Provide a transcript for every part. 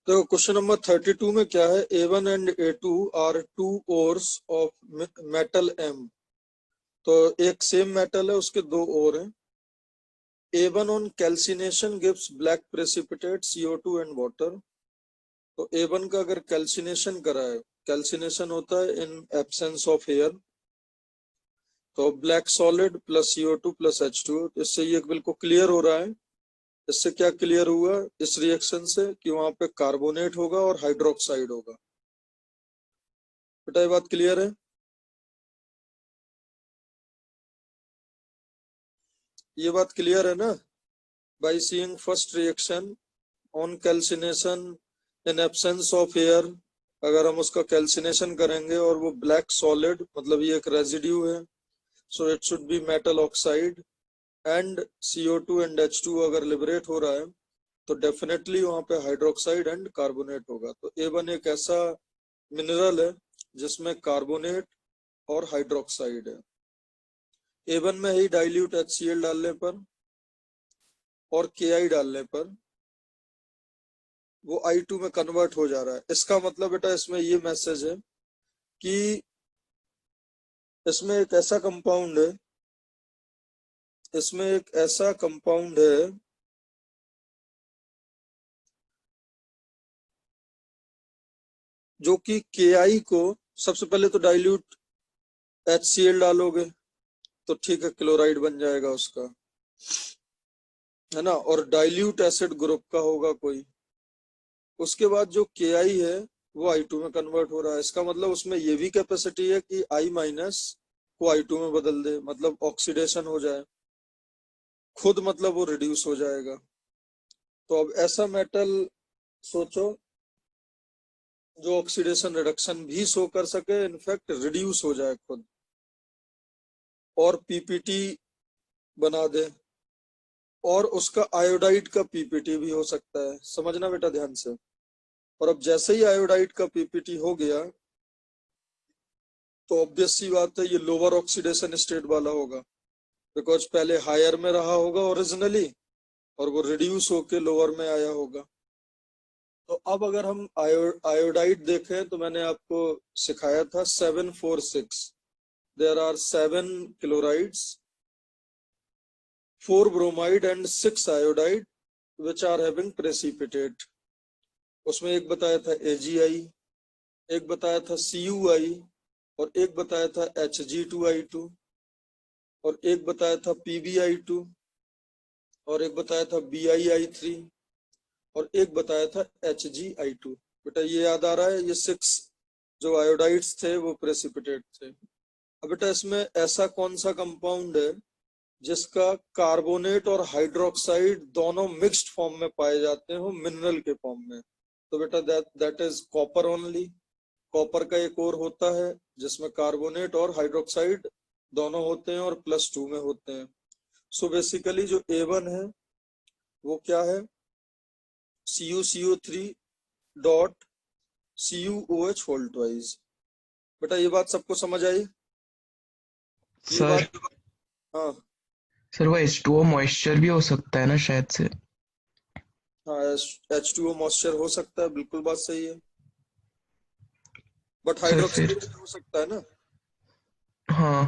तो question number 32 में क्या है, A1 and A2 are two ores of metal M। तो एक सेम मेटल है, उसके दो ओर हैं। A1 on calcination gives black precipitate CO2 and water. तो A1 का अगर कैल्सिनेशन करा है, कैल्सिनेशन होता है इन एब्सेंस ऑफ एयर, तो black solid plus CO2 plus H2। इससे ये बिल्कुल क्लियर हो रहा है। इससे क्या क्लियर हुआ इस रिएक्शन से कि वहां पे कार्बोनेट होगा और हाइड्रोक्साइड होगा। बेटा ये बात क्लियर है? ये बात क्लियर है ना? By seeing first reaction on calcination in absence of air, अगर हम उसका कैल्सिनेशन करेंगे और वो ब्लैक सॉलिड, मतलब ये एक रेजिड्यू है, so it should B metal oxide, and CO2 and H2 अगर लिबरेट हो रहा है तो डेफिनेटली वहां पे हाइड्रोक्साइड एंड कार्बोनेट होगा। तो A1 एक ऐसा मिनरल है जिसमें कार्बोनेट और हाइड्रोक्साइड है। A1 में ही डाइल्यूट HCl डालने पर और Ki डालने पर वो I2 में कन्वर्ट हो जा रहा है। इसका मतलब बेटा इसमें ये मैसेज है कि इसमें एक ऐसा कंपाउंड है, इसमें एक ऐसा कंपाउंड है जो कि Ki को, सबसे पहले तो डाइल्यूट HCl डालोगे तो ठीक है, क्लोराइड बन जाएगा उसका, है ना, और डाइल्यूट एसिड ग्रुप का होगा कोई। उसके बाद जो Ki है वो I2 में कन्वर्ट हो रहा है। इसका मतलब उसमें ये भी कैपेसिटी है कि I माइनस को I2 में बदल दे, मतलब ऑक्सीडेशन हो जाए खुद, मतलब वो रिड्यूस हो जाएगा। तो अब ऐसा मेटल सोचो जो ऑक्सीडेशन रिडक्शन भी शो कर सके, इनफैक्ट रिड्यूस हो जाए खुद, और PPT बना दे, और उसका आयोडाइड का PPT भी हो सकता है। समझना बेटा ध्यान से। और अब जैसे ही आयोडाइड का PPT हो गया तो ऑब्वियस सी बात है ये लोअर ऑक्सीडेशन स्टेट वाला होगा, बिकॉज पहले हायर में रहा होगा ओरिजिनली और वो रिड्यूस होके लोअर में आया होगा। तो अब अगर हम आयोडाइड देखें तो मैंने आपको सिखाया था 746, there are 7 chlorides, 4 bromide and 6 iodide which are having precipitate. उसमें एक बताया था AgI, एक बताया था CuI, और एक बताया था Hg2I2, और एक बताया था PbI2, और एक बताया था BiI3, और एक बताया था HgI2। बेटा ये याद आ रहा है, ये 6 जो आयोडाइड्स थे वो प्रेसिपिटेट थे। अब बेटा इसमें ऐसा कौन सा कंपाउंड है जिसका कार्बोनेट और हाइड्रोक्साइड दोनों मिक्स्ड फॉर्म में पाए जाते हो मिनरल के फॉर्म में? तो बेटा that is copper only. Copper का एक और होता है जिसमें कार्बोनेट और हाइड्रोक्साइड दोनों होते हैं और +2 में होते हैं। सो बेसिकली जो A1 है वो क्या है, CuCO3 dot CuOH whole twice. बेटा ये बात सबको समझ आई? ये सर बात, हाँ सर वो H2O मॉइस्चर भी हो सकता है ना शायद से। हाँ, H2O मॉइस्चर हो सकता है, बिल्कुल बात सही है, बट सर फिर हाइड्रोक्साइड भी हो सकता है ना, हाँ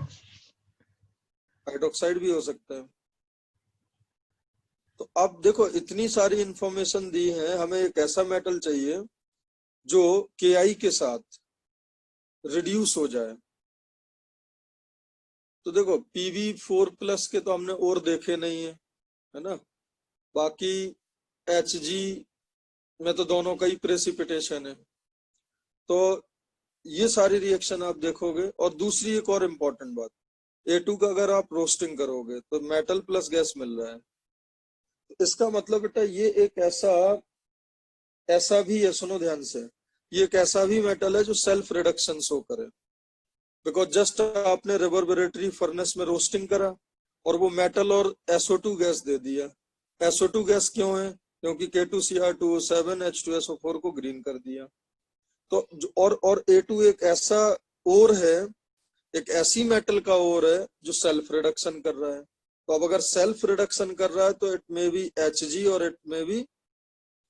हाइड्रोक्साइड भी हो सकता है। तो अब देखो इतनी सारी इंफॉर्मेशन दी है, हमें एक ऐसा मेटल चाहिए जो Ki के साथ रिड्यूस हो जाए। तो देखो Pb4+ के तो हमने और देखे नहीं है ना, बाकी Hg में तो दोनों का ही प्रेसिपिटेशन है। तो ये सारी रिएक्शन आप देखोगे, और दूसरी एक और इम्पोर्टेंट बात, A2 का अगर आप रोस्टिंग करोगे तो मेटल प्लस गैस मिल रहा है। तो इसका मतलब बेटा ये एक ऐसा भी है, सुनो ध्यान से, ये एक ऐसा भी मेटल है जो सेल्फ रिडक्शन शो करे, बिकॉज जस्ट आपने रिवर्बरेटरी फर्नेस में रोस्टिंग करा और वो मेटल और SO2 गैस दे दिया। SO2 गैस क्यों है? क्योंकि K2Cr2O7 H2SO4 को ग्रीन कर दिया। तो और A2 एक ऐसा ओर है, एक ऐसी मेटल का ओर है जो सेल्फ रिडक्शन कर रहा है। तो अब अगर सेल्फ रिडक्शन कर रहा है तो इट मे बी Hg और इट मे बी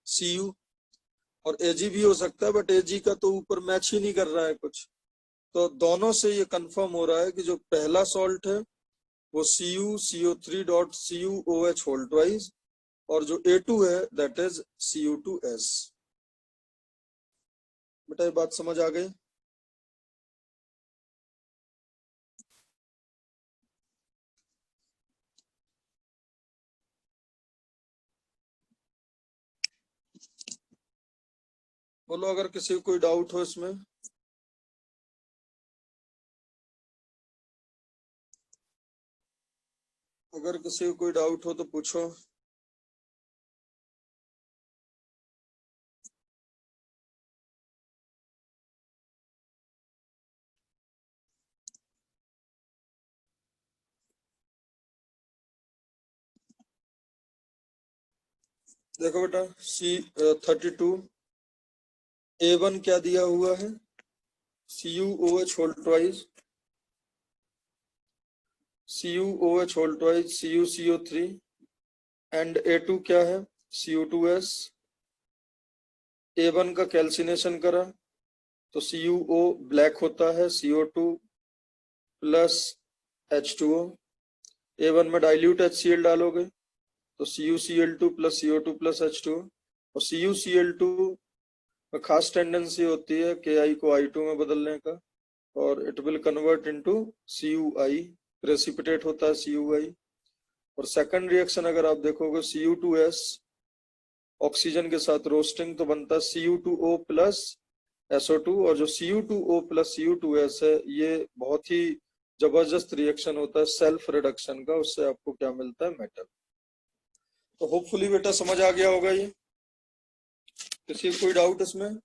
Cu। और एजी भी हो सकता है, बट एजी का तो ऊपर मैच ही नहीं कर रहा है कुछ। तो दोनों से ये कंफर्म हो रहा है कि जो पहला सॉल्ट है वो CuCO3.CuOH होल ट्वाइस, और जो A2 है दैट इज Cu2S। बेटा ये बात समझ आ गई? बोलो अगर किसी को कोई डाउट हो इसमें। अगर किसी को कोई डाउट हो तो पूछो। देखो बेटा C32 A1 क्या दिया हुआ है, CuOH whole twice, CuOH whole twice CuCO3, and A2 क्या है, Cu2S। A1 का कैल्सिनेशन करा तो CuO ब्लैक होता है, CO2 प्लस H2O। A1 में डाइल्यूट HCl डालोगे तो CuCl2 plus CO2 plus H2O। और CuCl2 में खास टेंडेंसी होती है Ki को I2 में बदलने का, और it will convert into CuI, precipitate होता है CuI। और सेकंड रिएक्शन अगर आप देखोगे Cu2S ऑक्सीजन के साथ रोस्टिंग तो बनता है Cu2O प्लस SO2, और जो Cu2O प्लस Cu2S है ये बहुत ही जबरदस्त रिएक्शन होता है सेल्फ रिडक्शन का, उससे आपको क्या मिलता है, मेटल। तो होपफुली बेटा समझ आ गया होगा ये। किसी को कोई डाउट इसमें?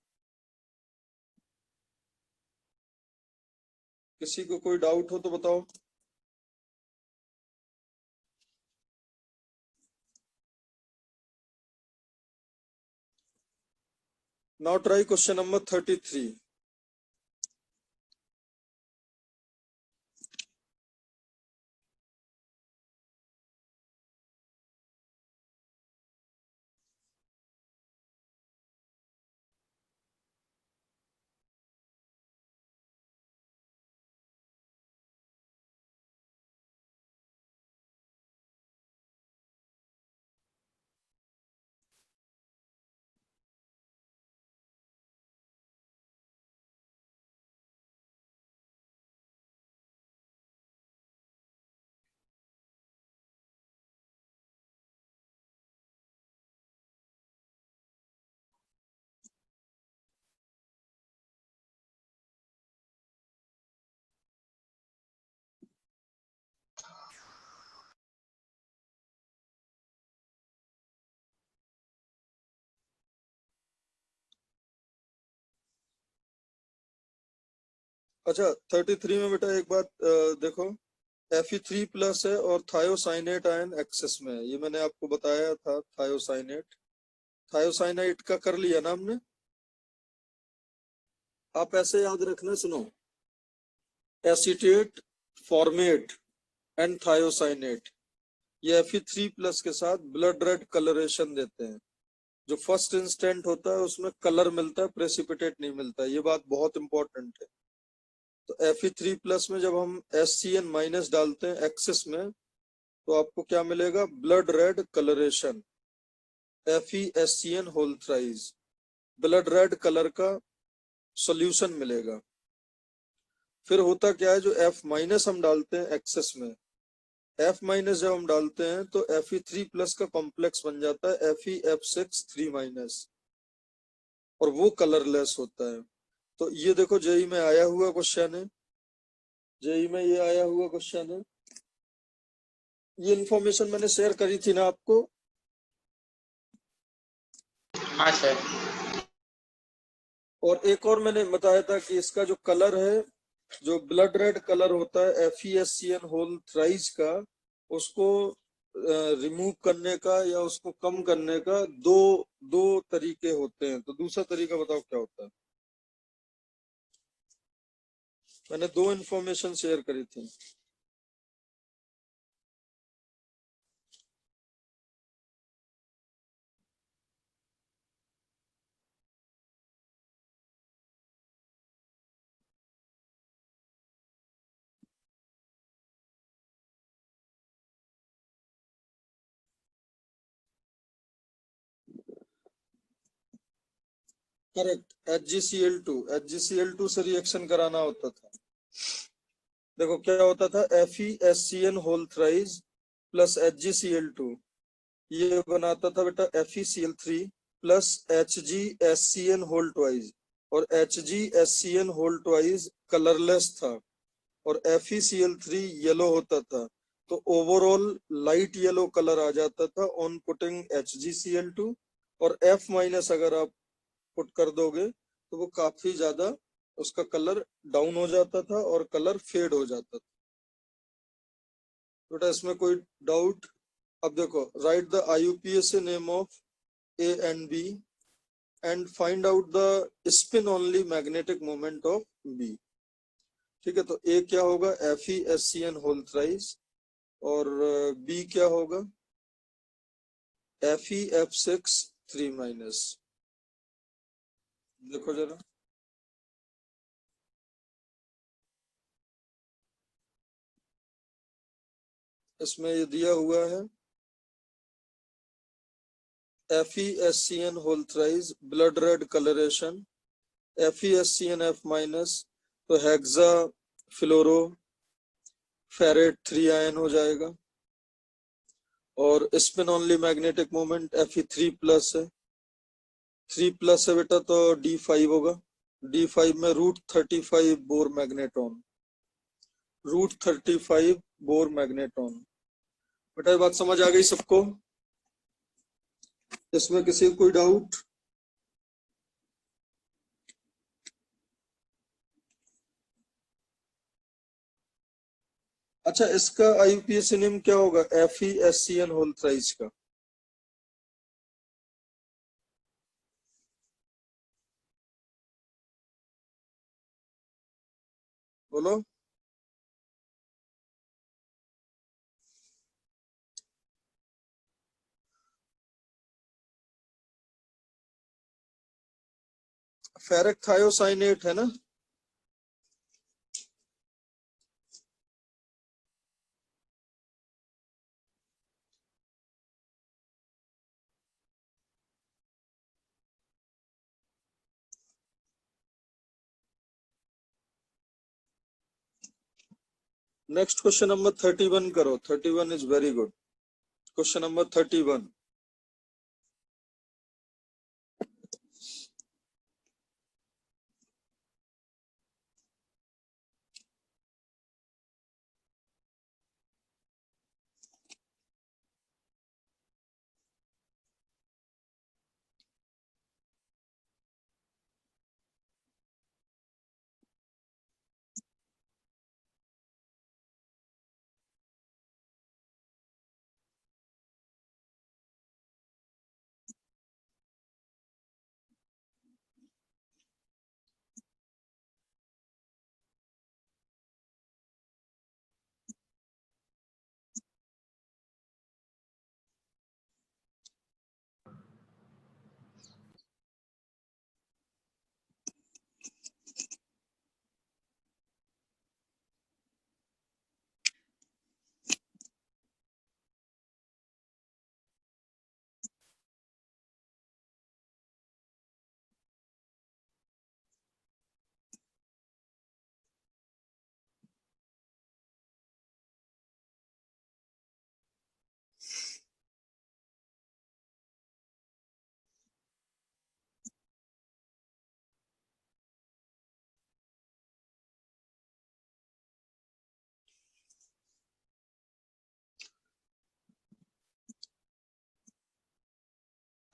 किसी को कोई डाउट हो तो बताओ। Now try question number 33। अच्छा 33 में बेटा एक बात देखो, Fe3 प्लस है और थायोसाइनेट आयन एक्सेस में है, ये मैंने आपको बताया था। थायोसाइनेट, थायोसाइनाइट का कर लिया ना हमने। आप ऐसे याद रखना, सुनो, एसीटेट, फॉर्मेट एंड थायोसाइनेट, ये Fe3 प्लस के साथ ब्लड रेड कलरेशन देते हैं। जो फर्स्ट इंस्टेंट होता है उसमें कलर मिलता है, प्रेसिपिटेट नहीं मिलता, ये बात बहुत इंपॉर्टेंट है। तो Fe3 प्लस में जब हम SCN माइनस डालते हैं एक्सेस में तो आपको क्या मिलेगा, blood red colouration, FeSCN whole thrice, blood red colour का सॉल्यूशन मिलेगा। फिर होता क्या है, जो F माइनस हम डालते हैं एक्सेस में, F माइनस जब हम डालते हैं तो Fe3 प्लस का कॉम्प्लेक्स बन जाता है FeF6 3 माइनस, और वो कलरलेस होता है। तो ये देखो जेई में आया हुआ क्वेश्चन है, जेई में ये आया हुआ क्वेश्चन है। ये इन्फॉर्मेशन मैंने शेयर करी थी ना आपको। हाँ सर। और एक और मैंने बताया था कि इसका जो कलर है, जो ब्लड रेड कलर होता है FeSCN होल थ्राइस का, उसको रिमूव करने का या उसको कम करने का दो दो तरीके होते हैं। तो दूसरा तरीका बताओ क्या होता है। मैंने दो इन्फॉर्मेशन शेयर करी थी। करेक्ट, HgCl2 से रिएक्शन कराना होता था। देखो क्या होता था, FeSCN whole thrice plus HgCl2, ये बनाता था बेटा FeCl3 plus HgSCN whole twice, और HgSCN होल ट्वाइस कलरलेस था और FeCl3 येलो होता था, तो ओवरऑल लाइट येलो कलर आ जाता था ऑन पुटिंग HgCl2, और F माइनस अगर आप पुट कर दोगे तो वो काफी ज्यादा उसका कलर डाउन हो जाता था और कलर फेड हो जाता था। बेटा इसमें कोई डाउट? अब देखो, right the IUPAC name of A and B and find out the spin only magnetic moment of B। ठीक है, तो A क्या होगा, FeSCN होल थ्राइस, और B क्या होगा, FeF6 3 माइनस। देखो जरा, इसमें ये दिया हुआ है FeSCN whole thrice blood red colouration, FeSCN F minus, तो हेक्सा फ्लोरो फेरेट 3 आयन हो जाएगा, और spin only magnetic moment Fe3 plus है, 3 प्लस है बेटा तो D5 होगा, D5 में √35 बोर मैग्नेटॉन, √35 बोर मैग्नेटॉन। बेटा ये बात समझ आ गई सबको? इसमें किसी को कोई डाउट? अच्छा, इसका IUPAC नेम क्या होगा FeSCN होल थ्राइस का? बोलो। फेरिक थायोसाइनेट है ना? नेक्स्ट क्वेश्चन नंबर 31 करो, 31 is very good. Question number 31,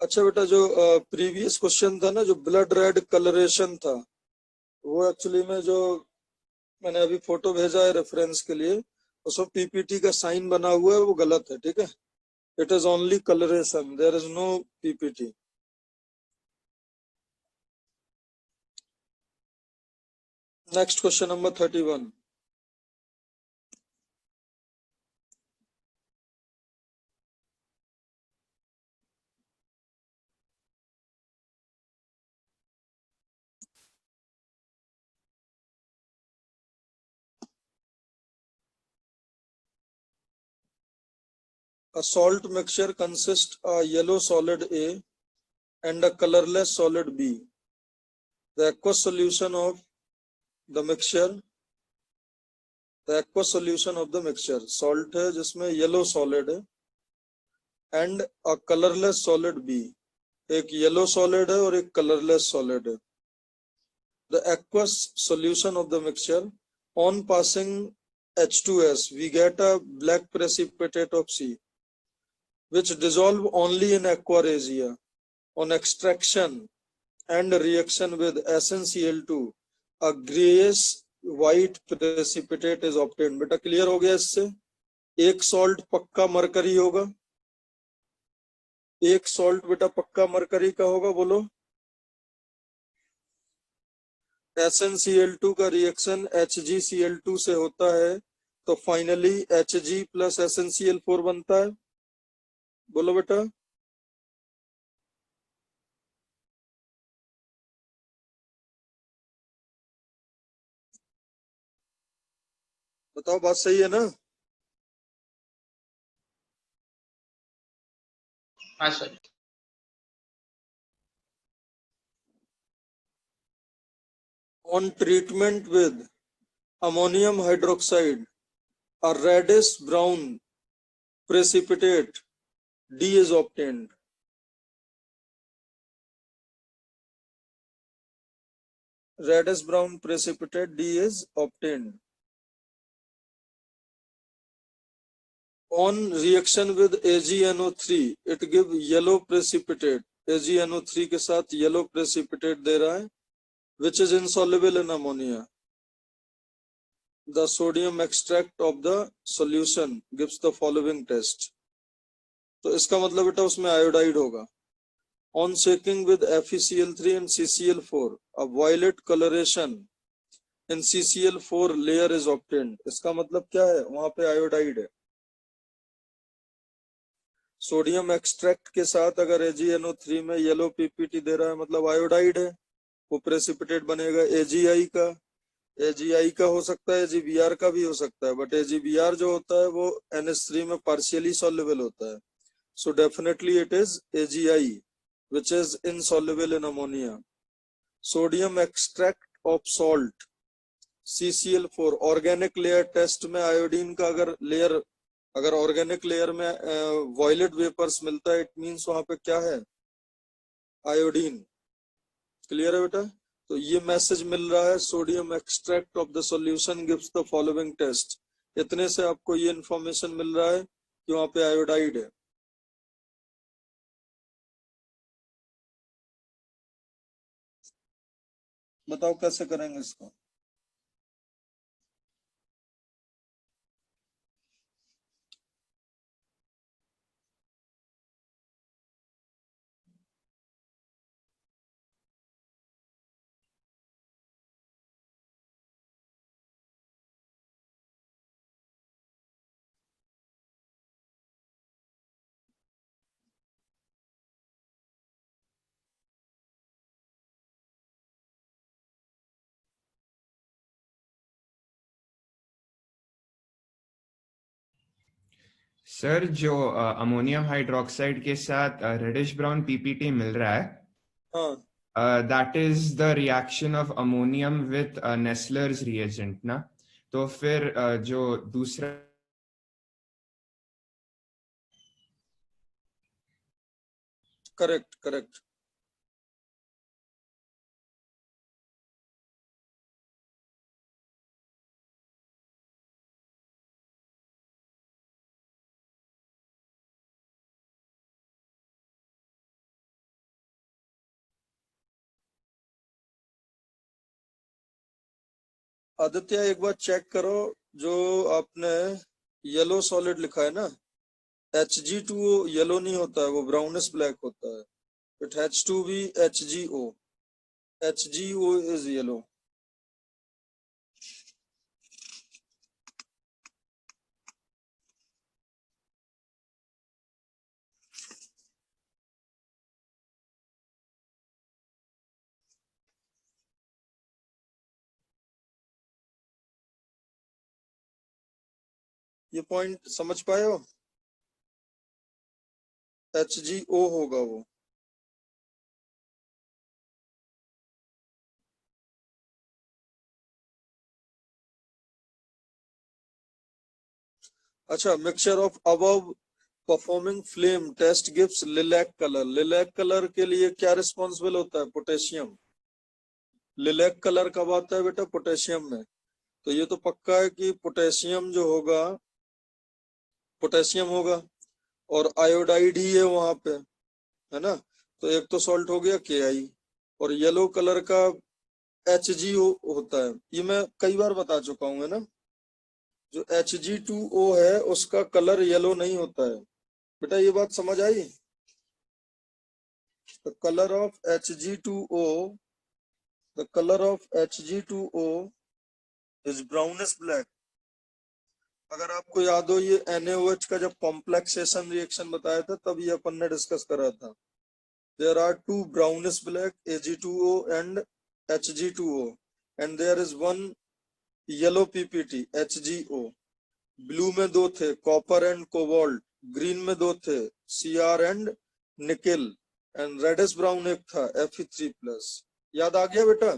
अच्छा बेटा जो प्रीवियस क्वेश्चन था ना, जो ब्लड रेड कलरेशन था, वो एक्चुअली में जो मैंने अभी फोटो भेजा है रेफरेंस के लिए, उसमें PPT का साइन बना हुआ है, वो गलत है। ठीक है, it is only colouration, there is no PPT। Next question number 31, a salt mixture consists a yellow solid A and a colorless solid B. The aqueous solution of the mixture, the aqueous solution of the mixture, salt है जिसमें yellow solid है and a colorless solid B, एक yellow solid है और एक colorless solid है. The aqueous solution of the mixture, on passing H2S we get a black precipitate of C which dissolve only in aqua regia. On extraction and reaction with SnCl2 a grayish white precipitate is obtained. बेटा clear हो गया इससे? एक salt पक्का mercury होगा, एक salt बेटा पक्का मरकरी का होगा, बोलो. SnCl2 का रिएक्शन HgCl2 से होता है तो फाइनली Hg प्लस SnCl4 बनता है. बोलो बेटा. बताओ बात सही है ना? हाँ sir. On treatment with ammonium hydroxide, a reddish brown precipitate D is obtained. Reddish brown precipitate D is obtained. On reaction with AgNO3, it give yellow precipitate. AgNO3 के साथ yellow precipitate दे रहा है, which is insoluble in ammonia. The sodium extract of the solution gives the following test. तो इसका मतलब बेटा उसमें iodide होगा. On shaking with FeCl3 and CCl4, a violet coloration in CCl4 layer is obtained. इसका मतलब क्या है? वहां पे आयोडाइड है. सोडियम एक्सट्रैक्ट के साथ अगर AgNO3 में येलो पीपीटी दे रहा है मतलब आयोडाइड है, वो प्रेसिपिटेट बनेगा AgI का. AgI का हो सकता है, AgBr का भी हो सकता है, बट AgBr जो होता है वो NH3 में पार्शियली सॉल्युबल होता है. So definitely it is AgI, which is insoluble in ammonia. Sodium extract of salt CCl4 organic layer test में आयोडीन का अगर ऑर्गेनिक लेयर में वॉयलेट वेपर्स मिलता है, इट मींस वहां पे क्या है? आयोडीन. क्लियर है बेटा? तो ये मैसेज मिल रहा है, sodium extract of the solution gives the following test. इतने से आपको ये इंफॉर्मेशन मिल रहा है कि वहां पे आयोडाइड है. बताओ कैसे करेंगे इसको? सर जो अमोनियम हाइड्रोक्साइड के साथ रेडिश ब्राउन पीपीटी मिल रहा है, हाँ, that is the reaction of ammonium with Nessler's reagent ना. तो फिर जो दूसरा करेक्ट करेक्ट. आदित्य एक बार चेक करो, जो आपने येलो सॉलिड लिखा है ना, Hg2 येलो नहीं होता है, वो ब्राउनिश ब्लैक होता है. It has to be HgO. HgO is yellow. ये पॉइंट समझ पाए हो? HgO होगा वो. अच्छा, mixture of above performing flame test gives lilac colour. Lilac colour के लिए क्या रिस्पॉन्सिबल होता है? पोटेशियम। लिलैक कलर कब आता है बेटा? पोटेशियम में। तो ये तो पक्का है कि पोटेशियम जो होगा, पोटेशियम होगा, और आयोडाइड ही है वहां पे, है ना। तो एक तो सॉल्ट हो गया KI, और येलो कलर का HG होता है। ये मैं कई बार बता चुका हूँ, है ना। जो Hg2O है उसका कलर येलो नहीं होता है बेटा, ये बात समझ आई? The colour of Hg2O, the colour of Hg2O is brownish black. अगर आपको याद हो, ये NaOH का जब कॉम्प्लेक्सेशन रिएक्शन बताया था तब ये अपन ने डिस्कस करा था। There are two brownish black Ag2O and Hg2O, and there is one yellow PPT HgO। Blue में दो थे, कॉपर एंड कोबाल्ट। ग्रीन में दो थे, Cr and nickel. And reddish brown एक था, Fe3+। याद आ गया बेटा?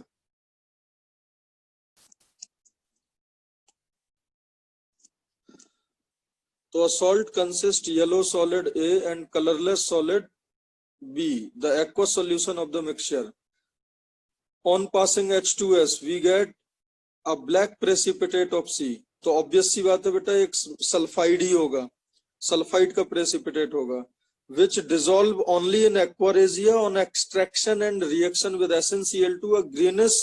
तो salt consists yellow solid A and colorless solid B, the aqueous solution of the mixture. On passing H2S we get a black precipitate of C। तो obvious सी बात है बेटा, एक सल्फाइड ही होगा, सल्फाइड का प्रेसिपिटेट होगा, which dissolve only in aquaresia on extraction and reaction with SnCl2 a greenish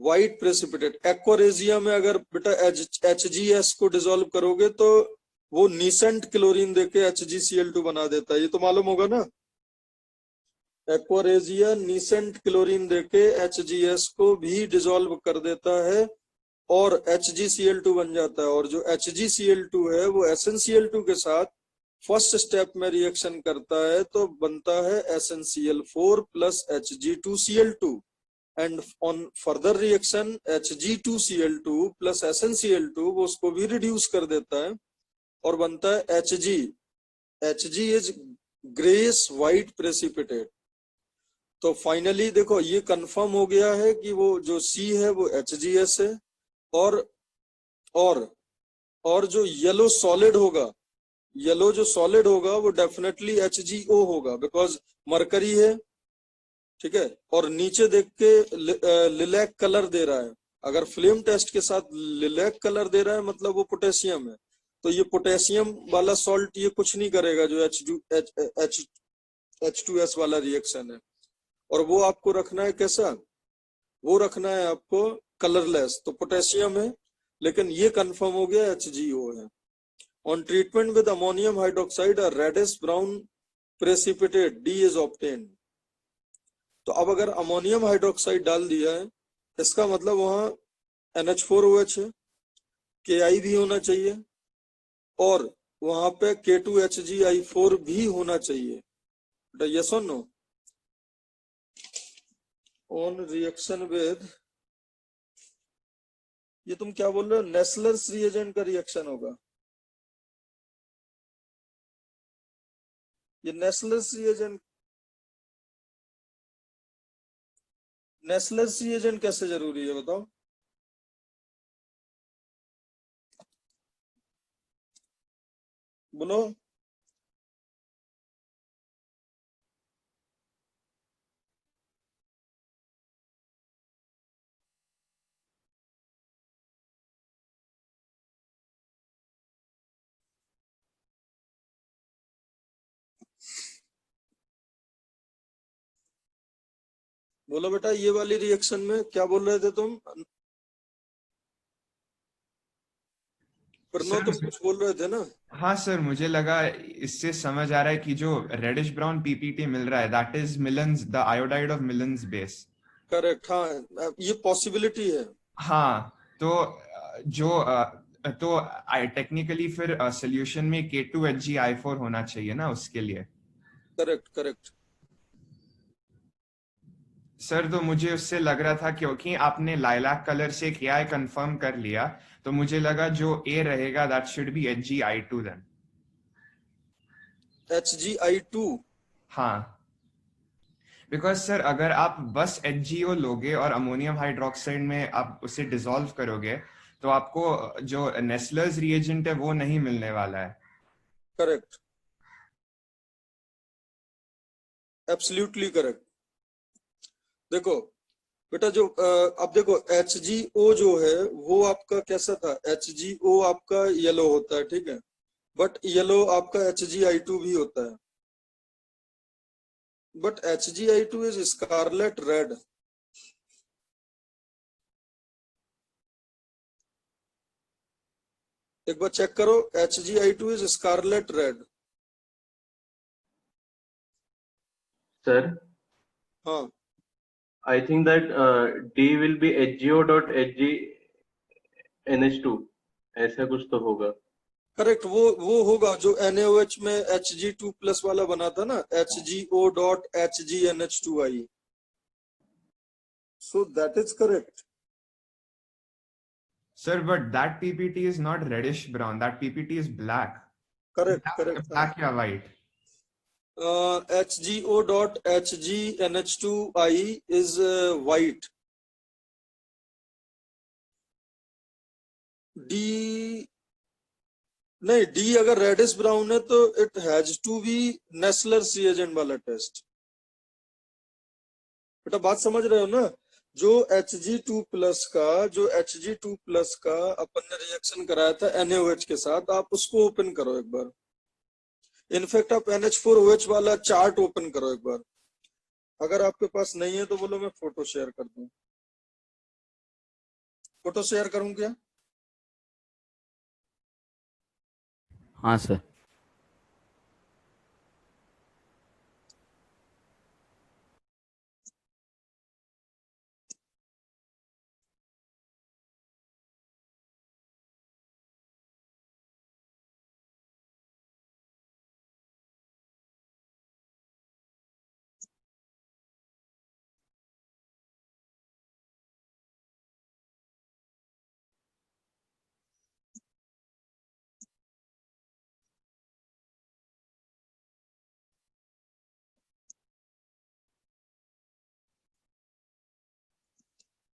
white precipitate। Aqua regia में अगर बेटा HGS को डिसॉल्व करोगे तो वो नीसेंट क्लोरीन देके HgCl2 बना देता है, ये तो मालूम होगा ना। एक्वारेजिया नीसेंट क्लोरीन देके HGS को भी डिसॉल्व कर देता है और HgCl2 बन जाता है। और जो HgCl2 है वो SnCl2 के साथ फर्स्ट स्टेप में रिएक्शन करता है तो बनता है SnCl4 plus Hg2Cl2, and on further reaction Hg2Cl2 plus SnCl2 वो उसको भी रिड्यूस कर देता है और बनता है Hg। Hg is grace white precipitate. तो फाइनली देखो ये कंफर्म हो गया है कि वो जो C है वो HgS है, और और जो येलो सॉलिड होगा, येलो जो सॉलिड होगा वो डेफिनेटली HgO होगा, बिकॉज मरकरी है, ठीक है। और नीचे देख के लिलैक कलर दे रहा है। अगर फ्लेम टेस्ट के साथ लिलैक कलर दे रहा है मतलब वो पोटेशियम है। तो ये पोटेशियम वाला सॉल्ट ये कुछ नहीं करेगा जो H2S वाला रिएक्शन है। और वो आपको रखना है कैसा? वो रखना है आपको कलरलेस। तो पोटेशियम है, लेकिन ये कंफर्म हो गया HgO है। On treatment with ammonium hydroxide a reddish brown precipitate D is obtained. तो अब अगर अमोनियम हाइड्रोक्साइड डाल दिया है, इसका मतलब वहां NH4OH है, KI भी होना चाहिए, और वहां पे K2HgI4 भी होना चाहिए। यस और नो? ऑन रिएक्शन विद, ये तुम क्या बोल रहे हो? नेस्लर्स रिएजेंट का रिएक्शन होगा। ये नेस्लर्स रिएजेंट, नेस्लर्स रिएजेंट कैसे जरूरी है बताओ? बोलो। बोलो बेटा, ये वाली रिएक्शन में क्या बोल रहे थे तुम? प्रणव सर तुम कुछ बोल रहे थे ना? हाँ सर, मुझे लगा इससे समझ आ रहा है कि जो रेडिश ब्राउन पीपीटी मिल रहा है that is Millon's, the iodide of Millon's base. Correct, हाँ, ये पॉसिबिलिटी है। हाँ, तो जो तो टेक्निकली फिर सोल्यूशन में K2HgI4 होना चाहिए ना उसके लिए। Correct correct. सर तो मुझे उससे लग रहा था, क्योंकि आपने लाइलैक कलर से KI कंफर्म कर लिया, तो मुझे लगा जो A रहेगा that should be HgI2 then. HgI2? हाँ, बिकॉज सर अगर आप बस HgO लोगे और अमोनियम हाइड्रोक्साइड में आप उसे डिसॉल्व करोगे तो आपको जो नेस्लर्स रिएजेंट है वो नहीं मिलने वाला है। Correct, absolutely correct. देखो बेटा, जो अब देखो HgO जो है वो आपका कैसा था, HgO आपका येलो होता है, ठीक है, बट येलो आपका HgI2 भी होता है, but HgI2 is scarlet red. एक बार चेक करो, HgI2 is scarlet red. Sir, हाँ, I think that D will be HgO dot HgNH2, ऐसा कुछ तो होगा। करेक्ट, वो होगा जो NaOH में Hg2 प्लस वाला बना था ना, HgO dot HgNH2I, so that is correct. Sir, but that PPT is not reddish brown. That PPT is black. Correct Black, correct, black या white? HgO dot HgNH2I is white. D नहीं, D अगर reddish brown है तो it has to be Nessler's reagent वाला test. बेटा बात समझ रहे हो ना, जो Hg2 प्लस का अपन ने रिएक्शन कराया था NaOH के साथ, आप उसको ओपन करो एक बार। इनफैक्ट आप NH4OH वाला चार्ट ओपन करो एक बार, अगर आपके पास नहीं है तो बोलो मैं फोटो शेयर कर दूं। फोटो शेयर करूं क्या? हाँ सर।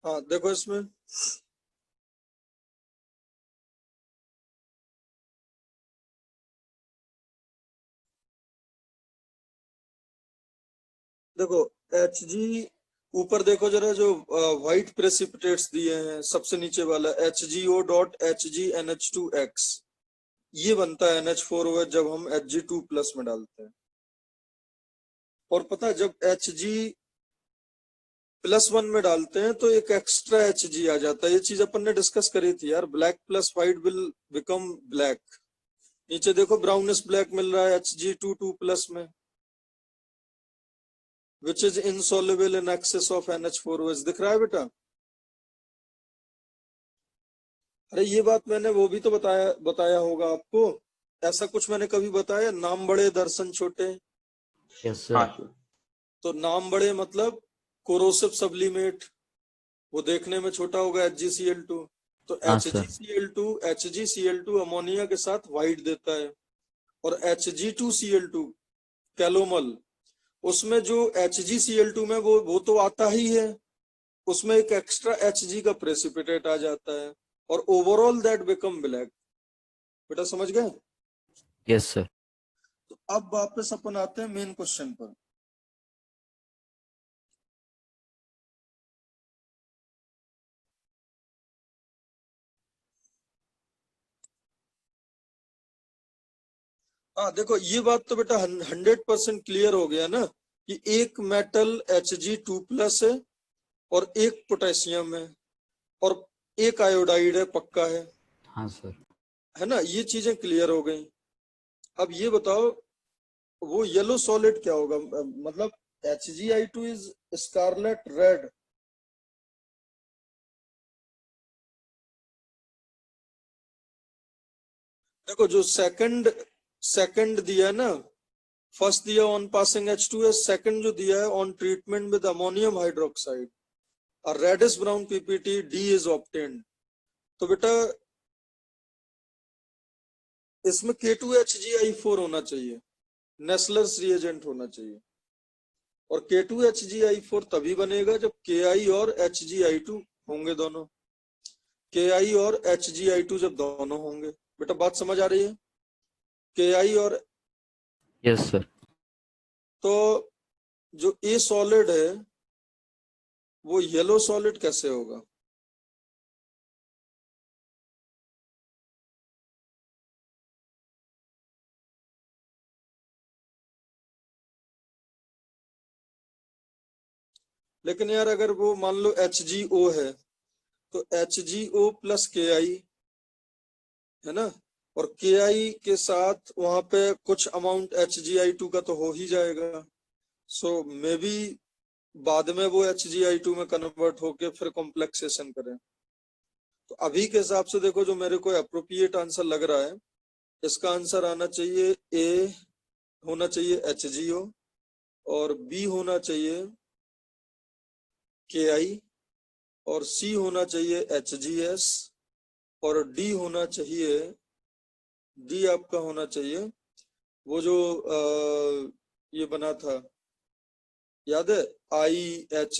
हाँ देखो इसमें, देखो Hg ऊपर देखो जरा, जो व्हाइट प्रेसिपिटेट्स दिए हैं सबसे नीचे वाला HgO डॉट HgNH2X, ये बनता है NH4OH जब हम Hg2 प्लस में डालते हैं। और पता है जब Hg+1 में डालते हैं तो एक एक्स्ट्रा Hg आ जाता है। ये चीज अपन ने डिस्कस करी थी यार, black plus white will become black. नीचे देखो ब्राउनिश ब्लैक मिल रहा है Hg2 प्लस में, which is insoluble in excess of NH4OH, दिख रहा है बेटा? अरे ये बात मैंने वो भी तो बताया होगा आपको, ऐसा कुछ मैंने कभी बताया? नाम बड़े दर्शन छोटे। यस हाँ सर। sir. तो नाम बड़े मतलब कोरोसिव सब्लिमेट, वो देखने में छोटा होगा HgCl2, तो हाँ सर। HgCl2 अमोनिया के साथ व्हाइट देता है, और Hg2Cl2 कैलोमल, उसमें जो HgCl2 में वो तो आता ही है, उसमें एक एक्स्ट्रा Hg का प्रेसिपिटेट आ जाता है, और ओवरऑल दैट बिकम ब्लैक। बेटा समझ गए? Yes sir. तो अब वापस अपन आते हैं मेन क्वेश्चन पर। हाँ देखो, ये बात तो बेटा 100% क्लियर हो गया ना कि एक मेटल Hg2 प्लस है और एक पोटेशियम है और एक आयोडाइड है, पक्का है हाँ सर। है ना? ये चीजें क्लियर हो गई। अब ये बताओ वो येलो सॉलिड क्या होगा, मतलब HgI2 इज स्कारलेट रेड। देखो जो सेकंड दिया ना, फर्स्ट दिया ऑन पासिंग H2S, सेकंड जो दिया है on treatment with ammonium hydroxide, और reddish brown PPT D is obtained. तो बेटा इसमें K2HgI4 होना चाहिए, नेस्लर्स रिएजेंट होना चाहिए, और K2HgI4 तभी बनेगा जब Ki और HgI2 होंगे दोनों। KI और HgI2 जब दोनों होंगे, बेटा बात समझ आ रही है? KI और Yes, sir. तो जो A सॉलिड है वो येलो सॉलिड कैसे होगा? लेकिन यार अगर वो मान लो HgO है तो HgO प्लस KI है ना, और KI के साथ वहां पे कुछ अमाउंट HgI2 का तो हो ही जाएगा। सो मे बी बाद में वो HgI2 में कन्वर्ट होके फिर कॉम्प्लेक्सेशन करें। तो अभी के हिसाब से देखो जो मेरे को अप्रोप्रिएट आंसर लग रहा है, इसका आंसर आना चाहिए A होना चाहिए HgO और B होना चाहिए KI और C होना चाहिए HgS और D होना चाहिए, D आपका होना चाहिए वो जो ये बना था, याद है, IHGOHGNH2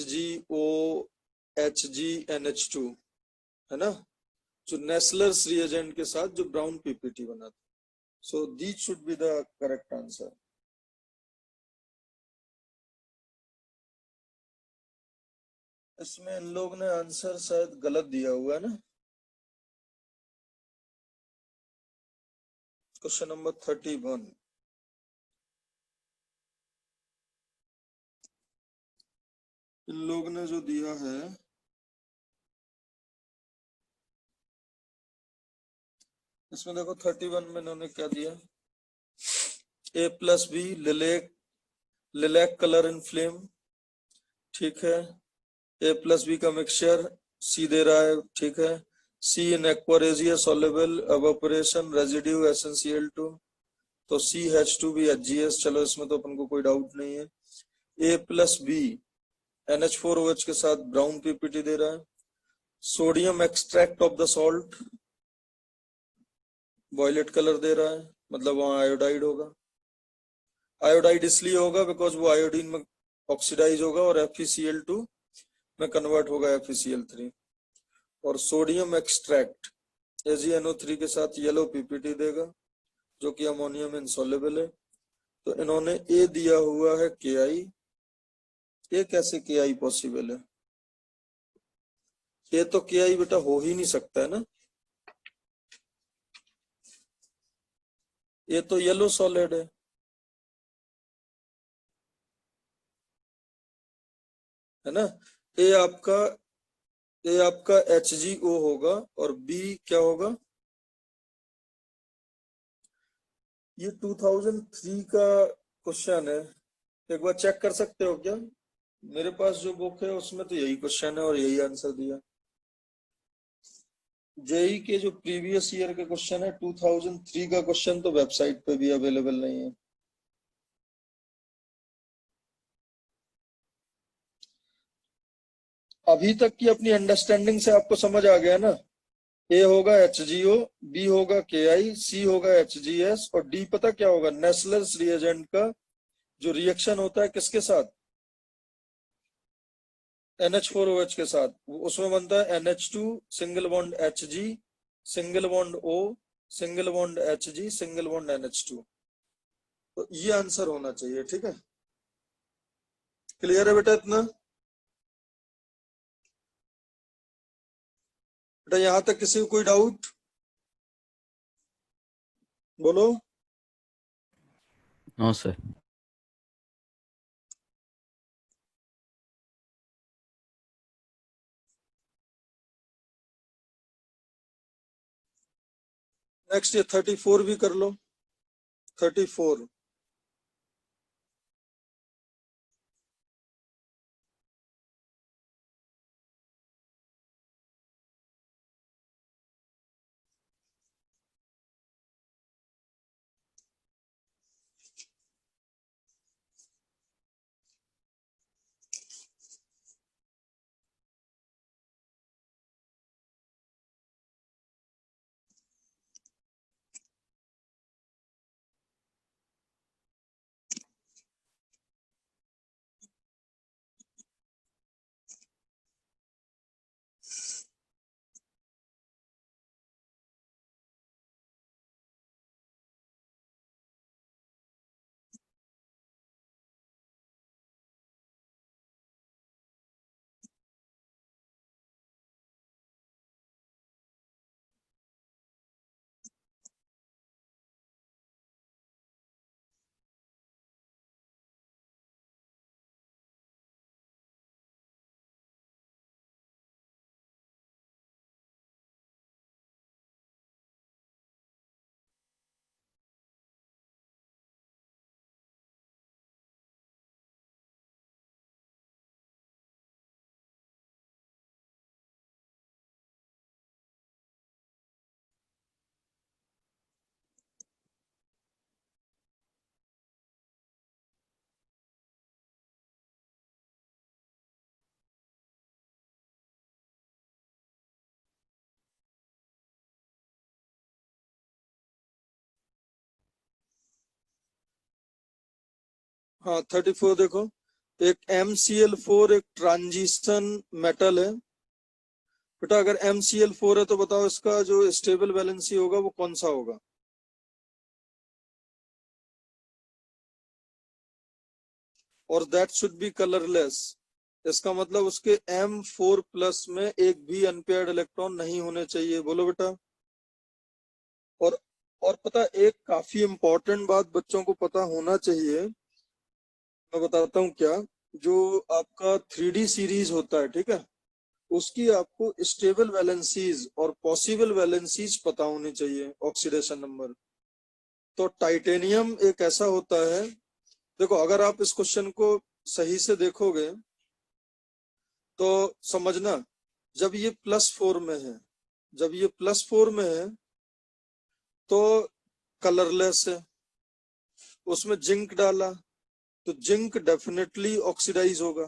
है ना, जो नेस्लर्स रिएजेंट के साथ जो ब्राउन पीपीटी बना था। So this should be the correct answer. इसमें इन लोग ने आंसर शायद गलत दिया हुआ है ना। क्वेश्चन नंबर 31 इन लोग ने जो दिया है, इसमें देखो 31 में इन्होंने क्या दिया, A+B लिलैक कलर इन फ्लेम, ठीक है। A+B का मिक्सचर C दे रहा है, ठीक है। C in aqua regia soluble evaporation residue SnCl2, तो CH2 भी HgS, चलो इसमें तो अपन को कोई डाउट नहीं है। A+B NH4OH के साथ ब्राउन पीपीटी दे रहा है। Sodium extract of the salt violet colour दे रहा है, मतलब वहां आयोडाइड होगा। आयोडाइड इसलिए होगा बिकॉज वो आयोडीन में ऑक्सीडाइज होगा और FeCl2 में कन्वर्ट होगा FeCl3। और सोडियम एक्सट्रैक्ट AgNO3 के साथ येलो पीपीटी देगा जो कि अमोनियम इनसॉल्युबल है। तो इन्होंने ए दिया हुआ है KI। ये कैसे KI पॉसिबल है? ये तो KI बेटा हो ही नहीं सकता है ना, ये तो येलो सॉलिड है ना। ए आपका ए आपका HgO होगा और B क्या होगा? ये 2003 का क्वेश्चन है, एक बार चेक कर सकते हो क्या? मेरे पास जो बुक है उसमें तो यही क्वेश्चन है और यही आंसर दिया। जेई के जो प्रीवियस ईयर के क्वेश्चन है 2003 का क्वेश्चन तो वेबसाइट पे भी अवेलेबल नहीं है। अभी तक की अपनी अंडरस्टैंडिंग से आपको समझ आ गया ना? ए होगा HgO, बी होगा KI, सी होगा HgS और डी पता क्या होगा? नेस्लर्स रिएजेंट का जो रिएक्शन होता है किसके साथ? NH4OH के साथ, उसमें बनता है NH2 single bond Hg single bond O single bond Hg single bond NH2। तो ये आंसर होना चाहिए, ठीक है। क्लियर है बेटा इतना? बेटा यहां तक किसी को कोई डाउट? बोलो। No, sir. नेक्स्ट ये 34 भी कर लो। 34, हाँ 34 देखो, एक MCl4 एक ट्रांजिशन मेटल है। बेटा अगर MCl4 है तो बताओ इसका जो स्टेबल वैलेंसी होगा वो कौन सा होगा? और दैट शुड बी कलरलेस। इसका मतलब उसके M4 प्लस में एक भी अनपेयर्ड इलेक्ट्रॉन नहीं होने चाहिए। बोलो बेटा। और और पता एक काफी इंपॉर्टेंट बात बच्चों को पता होना चाहिए, मैं बताता हूँ क्या। जो आपका 3D सीरीज होता है, ठीक है, उसकी आपको स्टेबल वैलेंसीज और पॉसिबल वैलेंसीज पता होनी चाहिए, ऑक्सीडेशन नंबर। तो टाइटेनियम एक ऐसा होता है, देखो अगर आप इस क्वेश्चन को सही से देखोगे तो समझना, जब ये +4 में है, जब ये +4 में है तो कलरलेस है, उसमें जिंक डाला तो जिंक डेफिनेटली ऑक्सीडाइज होगा,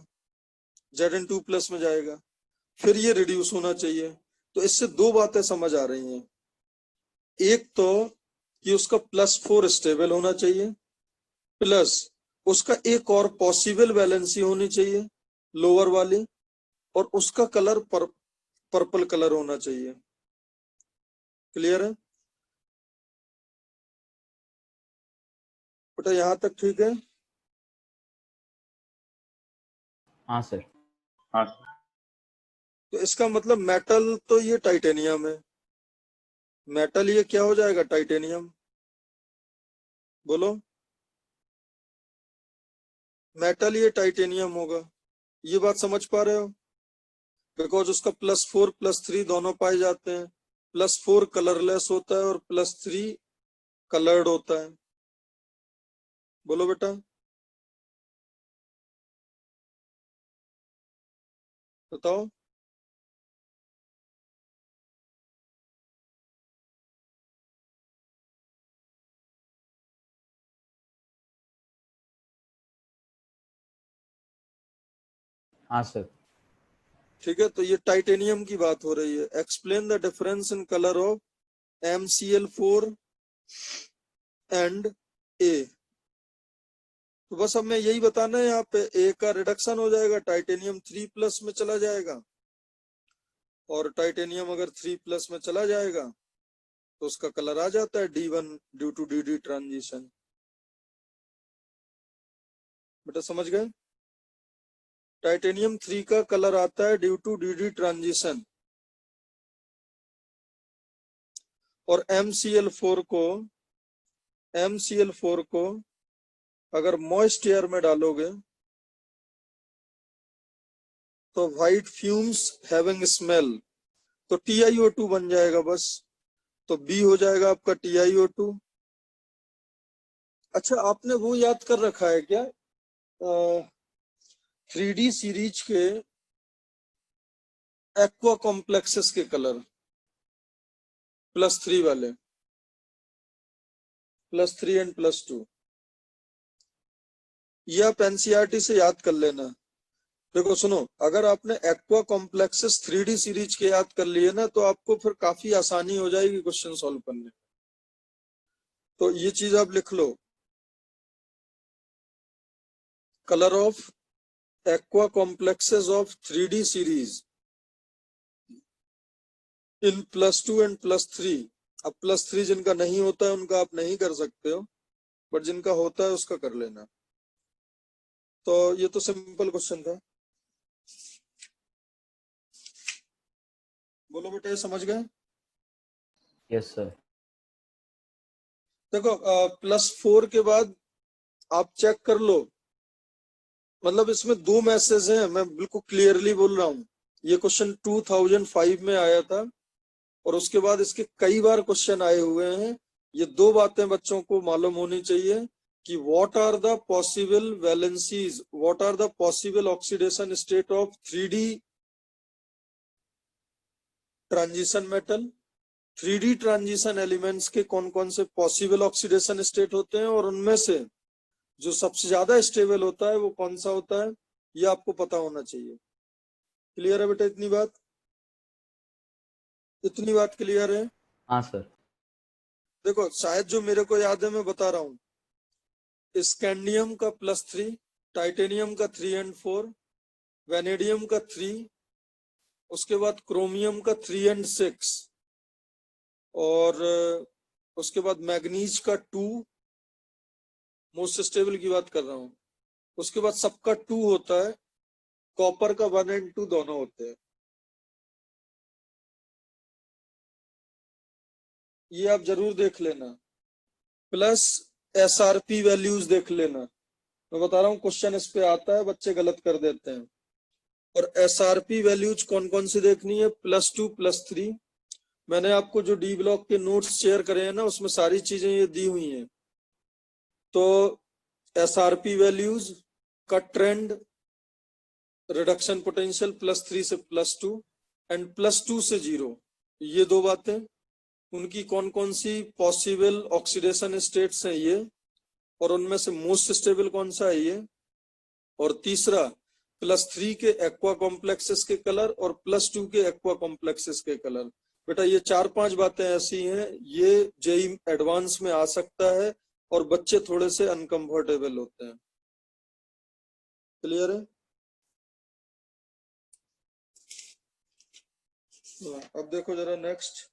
Zn2+ में जाएगा, फिर ये रिड्यूस होना चाहिए। तो इससे दो बातें समझ आ रही हैं, एक तो कि उसका +4 स्टेबल होना चाहिए, प्लस उसका एक और पॉसिबल वैलेंसी होनी चाहिए लोअर वाली, और उसका कलर पर्पल कलर होना चाहिए। क्लियर है बेटा? यहां तक ठीक है? हाँ सर। हाँ तो इसका मतलब मेटल तो ये टाइटेनियम है, मेटल ये क्या हो जाएगा? टाइटेनियम। बोलो, मेटल ये टाइटेनियम होगा। ये बात समझ पा रहे हो? बिकॉज उसका +4 +3 दोनों पाए जाते हैं। +4 कलरलेस होता है और +3 कलर्ड होता है। बोलो बेटा। बताओ। हाँ सर। ठीक है, तो ये टाइटेनियम की बात हो रही है। Explain the difference in colour of MCl4 and A। तो बस अब मैं यही बताना है, यहाँ पे A का रिडक्शन हो जाएगा, टाइटेनियम 3+ में चला जाएगा, और टाइटेनियम अगर 3+ में चला जाएगा तो उसका कलर आ जाता है D1 due to DD transition. बेटा समझ गए? टाइटेनियम 3 का कलर आता है ड्यू टू DD ट्रांजिशन, और MCl4 को अगर मॉइस्ट एयर में डालोगे तो व्हाइट फ्यूम्स हैविंग स्मेल, तो TiO2 बन जाएगा बस। तो B हो जाएगा आपका TiO2। अच्छा आपने वो याद कर रखा है क्या, 3D सीरीज के एक्वा कॉम्प्लेक्सेस के कलर, +3 वाले, +3 एंड +2? ये आप NCERT से याद कर लेना। देखो सुनो, अगर आपने एक्वा कॉम्प्लेक्सेस 3D सीरीज के याद कर लिए ना तो आपको फिर काफी आसानी हो जाएगी क्वेश्चन सॉल्व करने। तो ये चीज आप लिख लो, colour of aqua complexes of 3D series in +2 and +3। अब +3 जिनका नहीं होता है उनका आप नहीं कर सकते हो, बट जिनका होता है उसका कर लेना। तो ये तो सिंपल क्वेश्चन था। बोलो बेटा, ये समझ गए? Yes sir. देखो +4 के बाद आप चेक कर लो, मतलब इसमें दो मैसेज हैं, मैं बिल्कुल क्लियरली बोल रहा हूँ। ये क्वेश्चन 2005 में आया था और उसके बाद इसके कई बार क्वेश्चन आए हुए हैं। ये दो बातें बच्चों को मालूम होनी चाहिए कि what are the possible valencies, what are the possible oxidation state of 3D transition metal, 3D transition elements के कौन कौन से पॉसिबल ऑक्सीडेशन स्टेट होते हैं, और उनमें से जो सबसे ज्यादा स्टेबल होता है वो कौन सा होता है, ये आपको पता होना चाहिए। क्लियर है बेटा? इतनी बात, इतनी बात क्लियर है? हाँ सर। देखो शायद जो मेरे को याद है मैं बता रहा हूँ। स्कैंडियम का +3, टाइटेनियम का 3 और 4, वेनेडियम का 3, उसके बाद क्रोमियम का 3 और 6, और उसके बाद मैग्नीज का 2, मोस्ट स्टेबल की बात कर रहा हूँ। उसके बाद सबका 2 होता है, कॉपर का 1 और 2 दोनों होते हैं। ये आप जरूर देख लेना, प्लस SRP वैल्यूज देख लेना। मैं बता रहा हूँ क्वेश्चन इस पे आता है, बच्चे गलत कर देते हैं। और SRP वैल्यूज कौन कौन सी देखनी है, +2 +3। मैंने आपको जो डी ब्लॉक के नोट्स शेयर करे हैं ना, उसमें सारी चीजें ये दी हुई हैं। तो SRP वैल्यूज का ट्रेंड, रिडक्शन पोटेंशियल +3 से +2 एंड +2 से 0, ये दो बातें। उनकी कौन कौन सी पॉसिबल ऑक्सीडेशन स्टेट्स हैं ये, और उनमें से मोस्ट स्टेबल कौन सा है ये। और तीसरा, +3 के एक्वा कॉम्प्लेक्सेस के कलर और +2 के एक्वा कॉम्प्लेक्सेस के कलर। बेटा ये 4-5 बातें ऐसी हैं, ये जेई एडवांस में आ सकता है और बच्चे थोड़े से अनकंफर्टेबल होते हैं। क्लियर है? अब देखो जरा नेक्स्ट।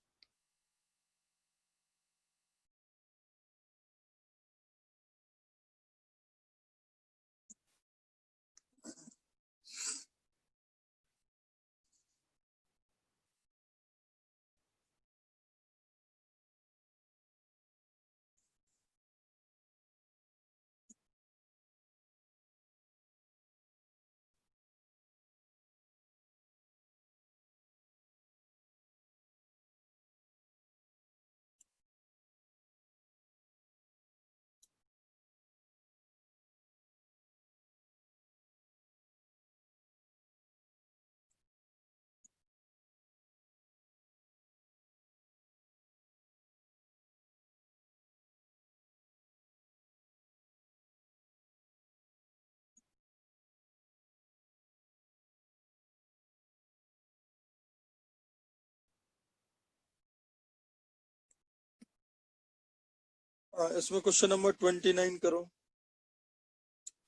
इसमें क्वेश्चन नंबर 29 करो।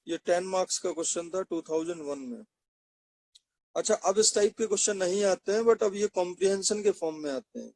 ये 10 मार्क्स का क्वेश्चन था 2001 में। अच्छा, अब इस टाइप के क्वेश्चन नहीं आते हैं, बट अब ये कॉम्प्रिहेंशन के फॉर्म में आते हैं।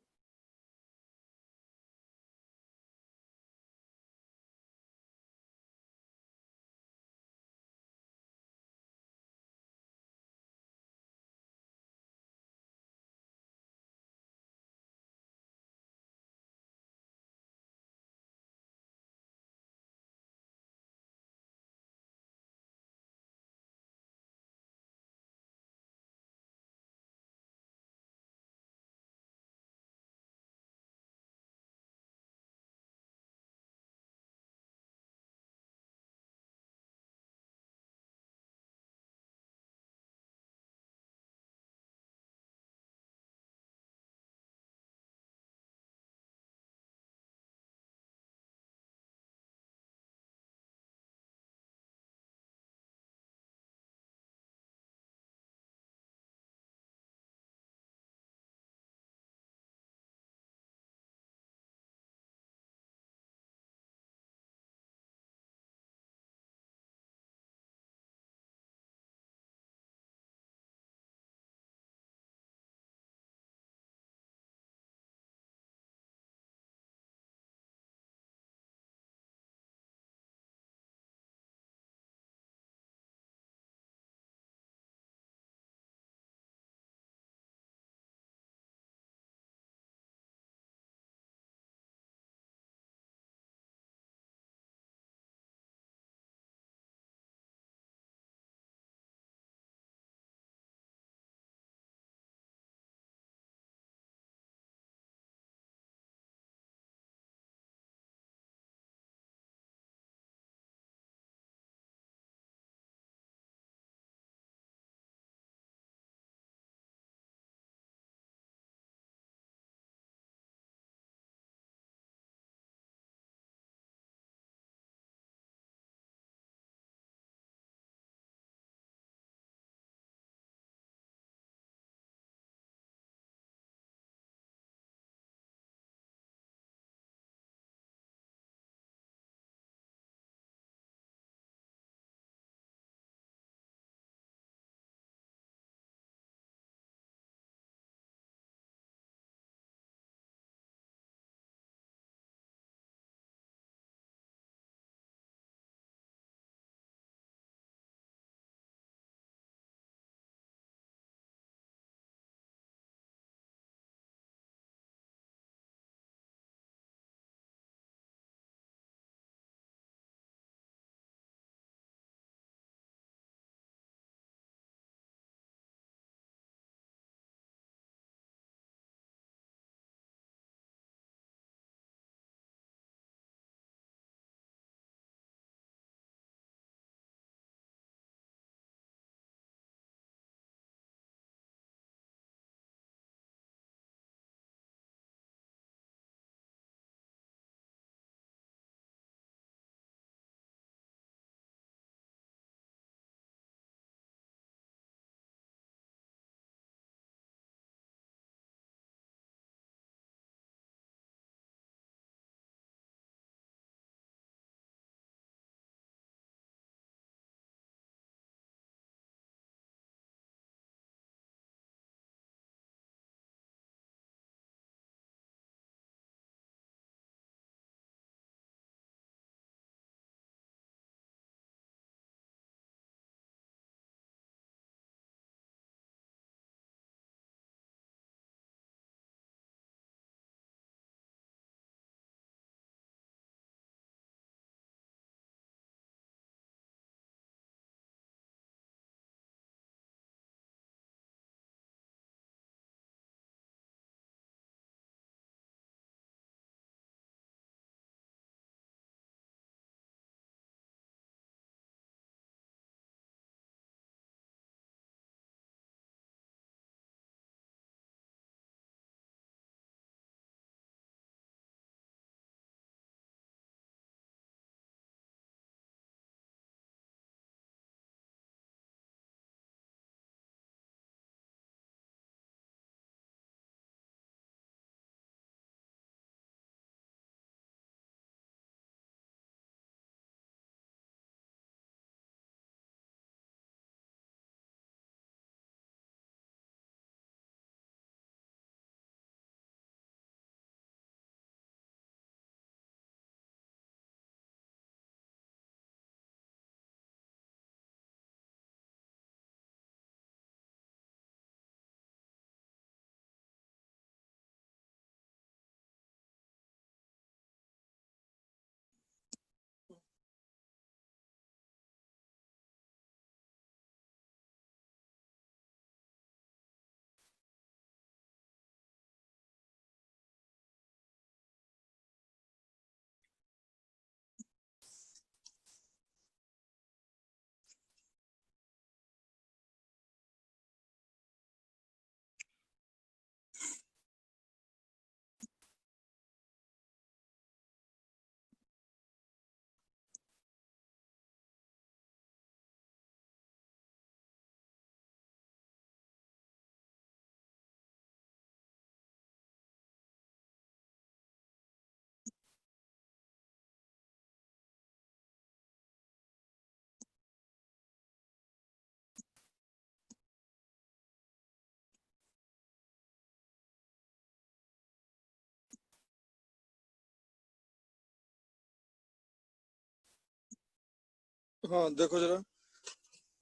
हाँ देखो जरा,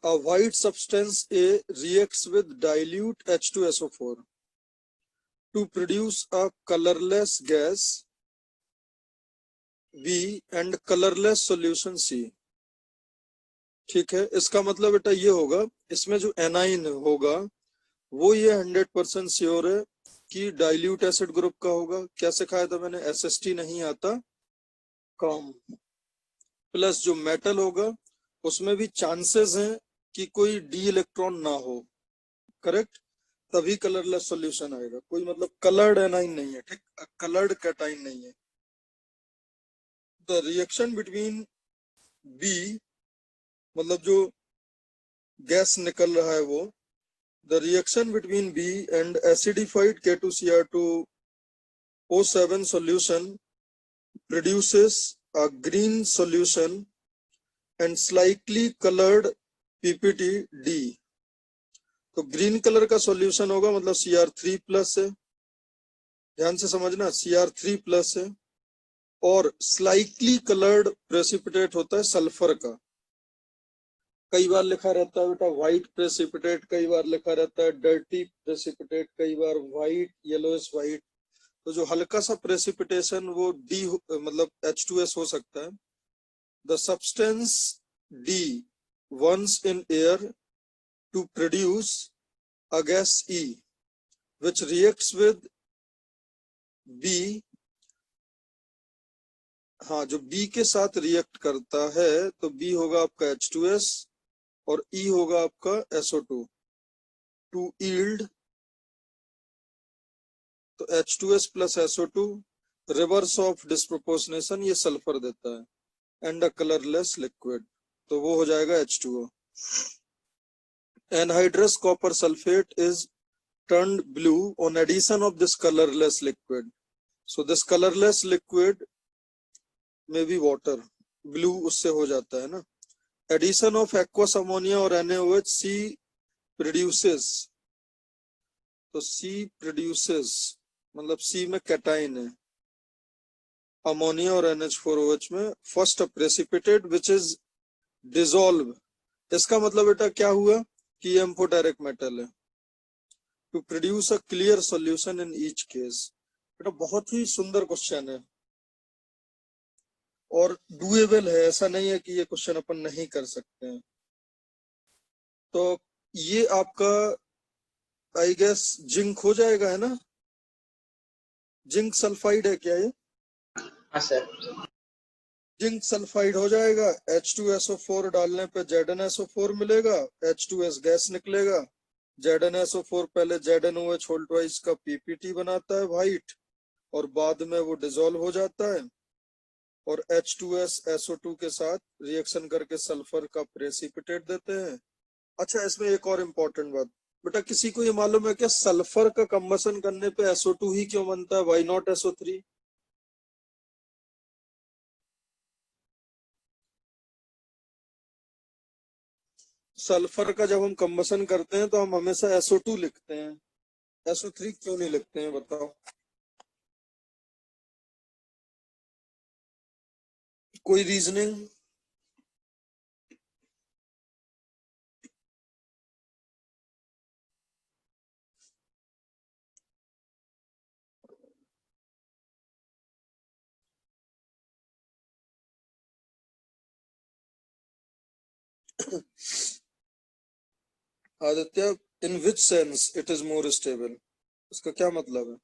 a white substance A reacts with dilute H2SO4 to produce a colorless gas B and colorless solution C। ठीक है, इसका मतलब बेटा ये होगा, इसमें जो एनाइन होगा वो ये 100% श्योर है कि डाइल्यूट एसिड ग्रुप का होगा। क्या सिखाया था मैंने, SST नहीं आता काम। प्लस जो मेटल होगा उसमें भी चांसेस हैं कि कोई डी इलेक्ट्रॉन ना हो, करेक्ट, तभी कलरलेस सॉल्यूशन आएगा। कोई मतलब कलर्ड एनाइन नहीं है, ठीक, कलर्ड कैटाइन नहीं है। द रिएक्शन बिटवीन बी, मतलब जो गैस निकल रहा है वो, the reaction between B and acidified K2Cr2O7 solution produces a green solution and slightly colored PPT-D। तो ग्रीन कलर का सॉल्यूशन होगा मतलब Cr3 प्लस है, ध्यान से समझना, Cr3 प्लस है, और स्लाइटली कलर्ड प्रेसिपिटेट होता है सल्फर का। कई बार लिखा रहता है बेटा व्हाइट प्रेसिपिटेट, कई बार लिखा रहता है डर्टी प्रेसिपिटेट, कई बार व्हाइट, येलोइश व्हाइट। तो जो हल्का सा प्रेसिपिटेशन वो डी मतलब H2S हो सकता है। The substance D once in air to produce a gas E which reacts with B, हाँ जो B के साथ रिएक्ट करता है तो B होगा आपका H2S और E होगा आपका SO2 to yield, तो H2S plus SO2 reverse of disproportionation ये सल्फर देता है एंड अ कलरलेस लिक्विड, तो वो हो जाएगा H2O। Anhydrous copper sulfate is turned blue on addition of this colorless liquid, so this colorless liquid may be water, blue उससे हो जाता है ना। Addition of aqueous ammonia और NaOH C produces, तो C produces मतलब C में cation है, अमोनिया और NH4OH में first precipitate which is dissolve. इसका मतलब बेटा क्या हुआ कि एम्फोटेरिक मेटल है। To produce a clear solution in each case. बेटा बहुत ही सुंदर क्वेश्चन है और डूएबल है, ऐसा नहीं है कि ये क्वेश्चन अपन नहीं कर सकते हैं। तो ये आपका आई गेस जिंक हो जाएगा, है ना, जिंक सल्फाइड है क्या ये? हाँ सर। जिंक सल्फाइड हो जाएगा, H2SO4 डालने पे ZnSO4 मिलेगा, H2S गैस निकलेगा, ZnSO4 पहले ZnOH होल ट्वाइस का PPT बनाता है व्हाइट और बाद में वो डिसॉल्व हो जाता है और H2S SO2 के साथ रिएक्शन करके सल्फर का प्रेसिपिटेट देते हैं। अच्छा इसमें एक और इम्पोर्टेंट बात, बेटा किसी को ये मालूम है क्या सल्फर का कंबसन करने पे SO2 ही क्यों बनता है, व्हाई नॉट SO3? सल्फर का जब हम कंबसन करते हैं तो हम हमेशा SO2 लिखते हैं, SO3 क्यों नहीं लिखते हैं बताओ? कोई reasoning? Aditya, in which sense it is more stable, इसका क्या मतलब है?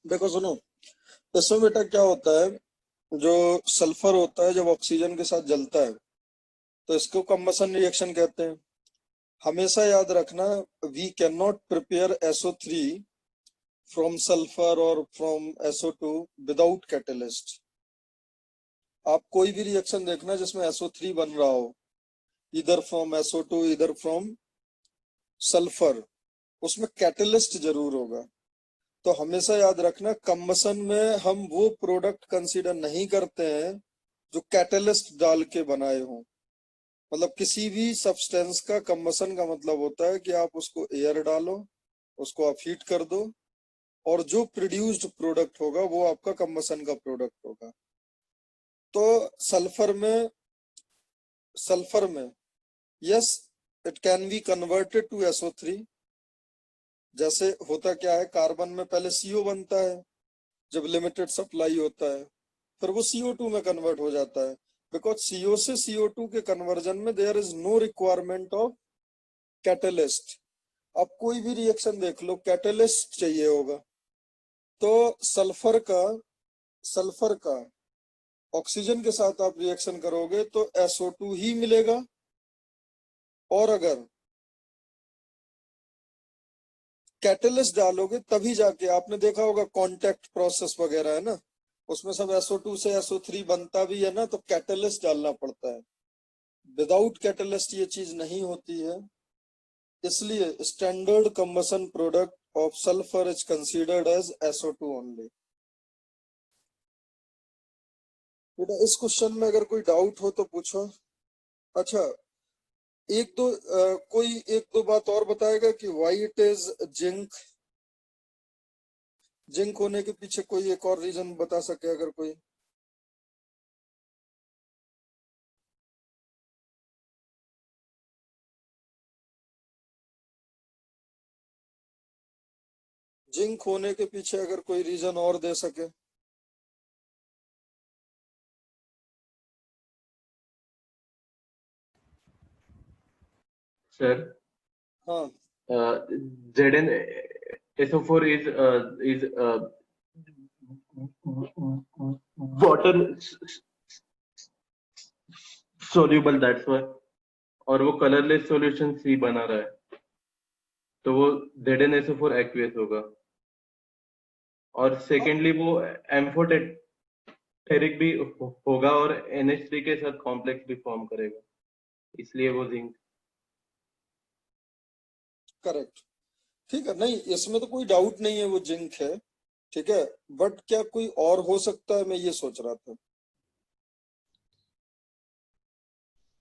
देखो सुनो, इसमें बेटा क्या होता है, जो सल्फर होता है जब ऑक्सीजन के साथ जलता है तो इसको कंबसन रिएक्शन कहते हैं। हमेशा याद रखना, we can not prepare SO3 from sulphur और फ्रॉम SO2 विदाउट कैटलिस्ट। आप कोई भी रिएक्शन देखना जिसमें SO3 बन रहा हो, इधर फ्रॉम SO2 इधर फ्रॉम सल्फर, उसमें कैटलिस्ट जरूर होगा। तो हमेशा याद रखना कम्बसन में हम वो प्रोडक्ट कंसीडर नहीं करते हैं जो कैटलिस्ट डाल के बनाए हों। मतलब किसी भी सब्सटेंस का कम्बसन का मतलब होता है कि आप उसको एयर डालो, उसको आप हीट कर दो, और जो प्रोड्यूस्ड प्रोडक्ट होगा वो आपका कम्बसन का प्रोडक्ट होगा। तो सल्फर में yes, it can be converted to SO3। जैसे होता क्या है, कार्बन में पहले CO बनता है जब लिमिटेड सप्लाई होता है, फिर वो CO2 में कन्वर्ट हो जाता है। बिकॉज CO से CO2 के कन्वर्जन में there is no requirement of catalyst. आप कोई भी रिएक्शन देख लो, कैटलिस्ट चाहिए होगा। तो सल्फर का ऑक्सीजन के साथ आप रिएक्शन करोगे तो SO2 ही मिलेगा। और अगर कैटलिस्ट डालोगे तभी जाके, आपने देखा होगा कांटेक्ट प्रोसेस वगैरह है ना, उसमें सब SO2 से SO3 बनता भी है ना, तो कैटलिस्ट डालना पड़ता है। विदाउट कैटलिस्ट ये चीज नहीं होती है। इसलिए standard combustion product of sulphur is considered as SO2 only. बेटा इस क्वेश्चन में अगर कोई डाउट हो तो पूछो। अच्छा, कोई एक दो बात और बताएगा कि why it is zinc. Zinc होने के पीछे कोई एक और रीजन बता सके अगर कोई। जिंक होने के पीछे अगर कोई रीजन और दे सके। Sir, हाँ, ZnSO4 is water soluble, that's why। और वो कलरलेस सॉल्यूशन सी बना रहा है, तो वो ZnSO4 एक्वियस होगा। और सेकेंडली वो एम्फोटेरिक भी होगा और NH3 के साथ कॉम्प्लेक्स भी फॉर्म करेगा, इसलिए वो जिंक। करेक्ट, ठीक है। नहीं, इसमें तो कोई डाउट नहीं है वो जिंक है, ठीक है। बट क्या कोई और हो सकता है, मैं ये सोच रहा था।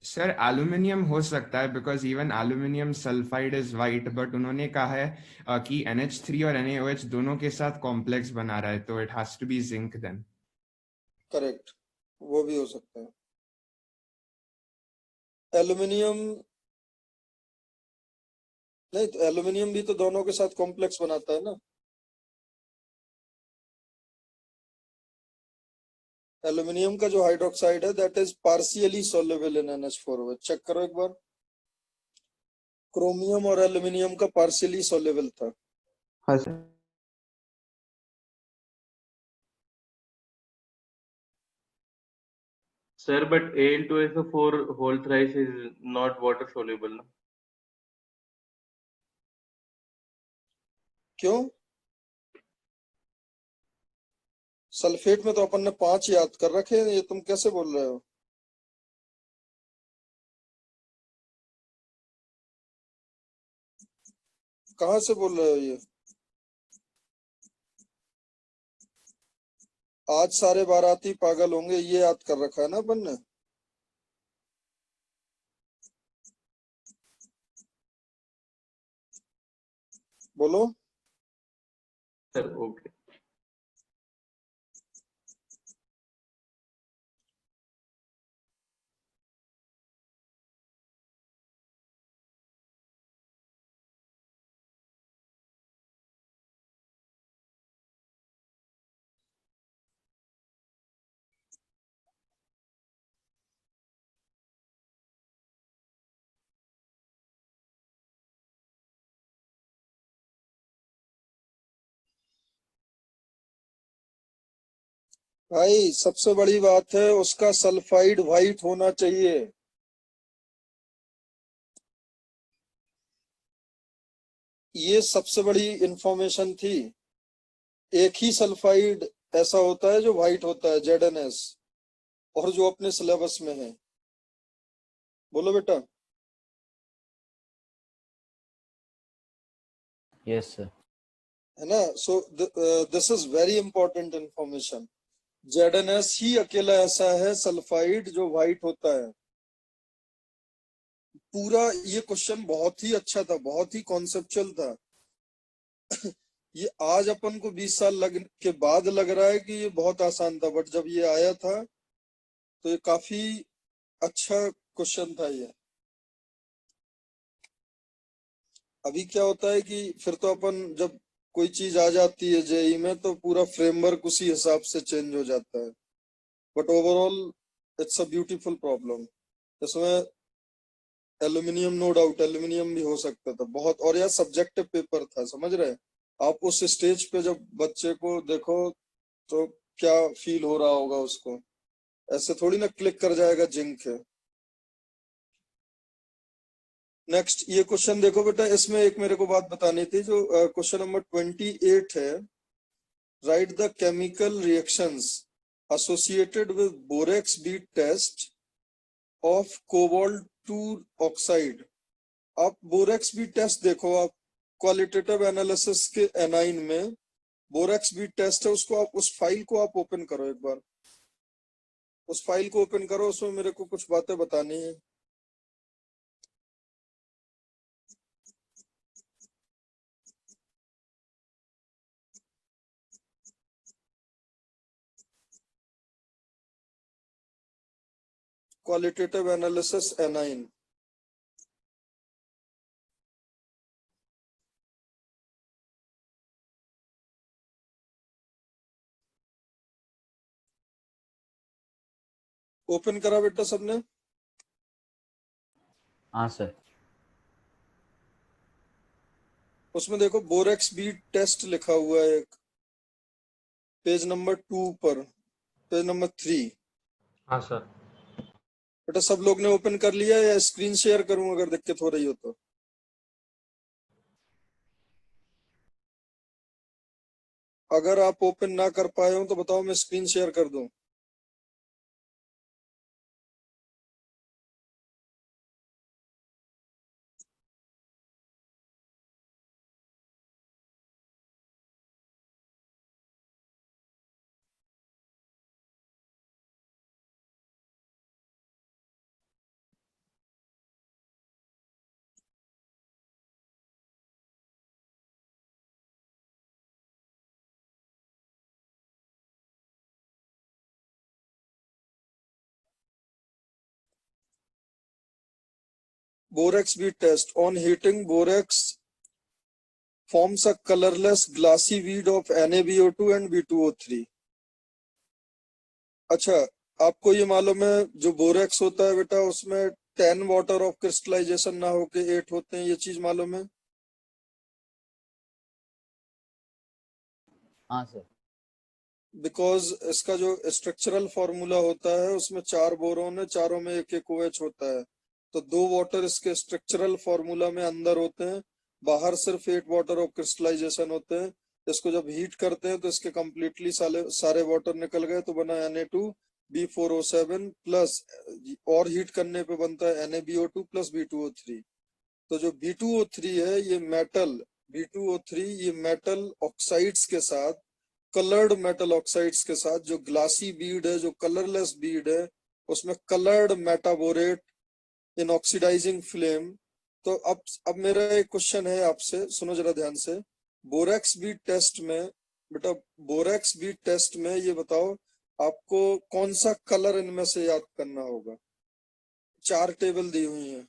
सर एल्यूमिनियम हो सकता है, because even aluminium sulphide is white, but उन्होंने कहा है कि NH3 और NaOH दोनों के साथ कॉम्प्लेक्स बना रहा है, तो it has to be zinc then. Correct, वो भी हो सकता है। एल्यूमिनियम, नहीं तो एल्यूमिनियम भी तो दोनों के साथ कॉम्प्लेक्स बनाता है ना। एल्यूमिनियम का जो हाइड्रोक्साइड है that is partially soluble in NH4। Check करो एक बार, क्रोमियम और एल्यूमिनियम का पार्शियली सोल्युबल था। हाँ sir. Sir but Al2SO4 whole thrice is not water soluble ना? क्यों? सल्फेट में तो अपन ने 5 याद कर रखे हैं, ये तुम कैसे बोल रहे हो? कहाँ से बोल रहे हो ये? आज सारे बाराती पागल होंगे, ये याद कर रखा है ना अपन ने। बोलो। Sir okay. भाई सबसे बड़ी बात है उसका सल्फाइड वाइट होना चाहिए। ये सबसे बड़ी इंफॉर्मेशन थी। एक ही सल्फाइड ऐसा होता है जो व्हाइट होता है, ZnS, और जो अपने सिलेबस में है। बोलो बेटा। Yes, sir. है ना. सो this is very important information. ZnS ही अकेला ऐसा है सल्फाइड जो व्हाइट होता है. पूरा ये क्वेश्चन बहुत ही अच्छा था, बहुत ही कॉन्सेप्चुअल था. ये आज अपन को 20 साल के बाद लग रहा है कि ये बहुत आसान था, बट जब ये आया था तो ये काफी अच्छा क्वेश्चन था ये. अभी क्या होता है कि फिर तो अपन जब कोई चीज आ जाती है जेई में तो पूरा फ्रेमवर्क उसी हिसाब से चेंज हो जाता है. But overall it's a beautiful problem. इसमें एल्यूमिनियम, नो डाउट एल्यूमिनियम भी हो सकता था बहुत. और यार सब्जेक्टिव पेपर था, समझ रहे हैं आप. उस स्टेज पे जब बच्चे को देखो तो क्या फील हो रहा होगा उसको. ऐसे थोड़ी ना क्लिक कर जाएगा जिंक है. नेक्स्ट ये क्वेश्चन देखो बेटा, इसमें एक मेरे को बात बतानी थी. जो क्वेश्चन नंबर 28 है, right the chemical reactions associated with borax bead test of cobalt 2 oxide. आप बोरेक्स बीट टेस्ट देखो, आप क्वालिटेटिव एनालिसिस के एनाइन में बोरेक्स बीट टेस्ट है, उसको आप उस फाइल को आप ओपन करो एक बार. उस फाइल को ओपन करो, उसमें मेरे को कुछ बातें बतानी है. Qualitative analysis A9. ओपन करा बेटा सबने? हाँ सर. उसमें देखो बोरेक्स बीट टेस्ट लिखा हुआ है एक, पेज नंबर 2 पर, पेज नंबर 3. हाँ सर. बेटा सब लोग ने ओपन कर लिया या स्क्रीन शेयर करूं अगर दिक्कत हो रही हो तो? अगर आप ओपन ना कर पाए हो तो बताओ, मैं स्क्रीन शेयर कर दूं. Borax bead test. On heating, borax forms a colorless glassy bead of NaBO2 and B2O3. अच्छा, आपको ये मालूम है जो बोरेक्स होता है बेटा, उसमें 10 वाटर ऑफ क्रिस्टलाइजेशन ना होके 8 होते हैं, ये चीज मालूम है? हाँ सर. बिकॉज इसका जो स्ट्रक्चरल फॉर्मूला होता है उसमें 4 बोरोन है, चारों में एक एक OH होता है. तो 2 वाटर इसके स्ट्रक्चरल फॉर्मूला में अंदर होते हैं, बाहर सिर्फ 8 वाटर ऑफ क्रिस्टलाइजेशन होते हैं. इसको जब हीट करते हैं तो इसके कंप्लीटली सारे वाटर निकल गए तो बना Na2B4O7 प्लस, और हीट करने पे बनता है NaBO2 प्लस B2O3. तो जो B2O3 है ये मेटल, B2O3 ये मेटल ऑक्साइड्स के साथ, कलर्ड मेटल ऑक्साइड्स के साथ, जो ग्लासी बीड है, जो कलरलेस बीड है, उसमें कलर्ड मेटाबोरेट इन ऑक्सीडाइजिंग फ्लेम. तो अब मेरा एक क्वेश्चन है आपसे, सुनो जरा ध्यान से. बोरेक्स बीड टेस्ट में बेटा, बोरेक्स बीड टेस्ट में ये बताओ आपको कौन सा कलर इनमें से याद करना होगा. 4 टेबल दी हुई है.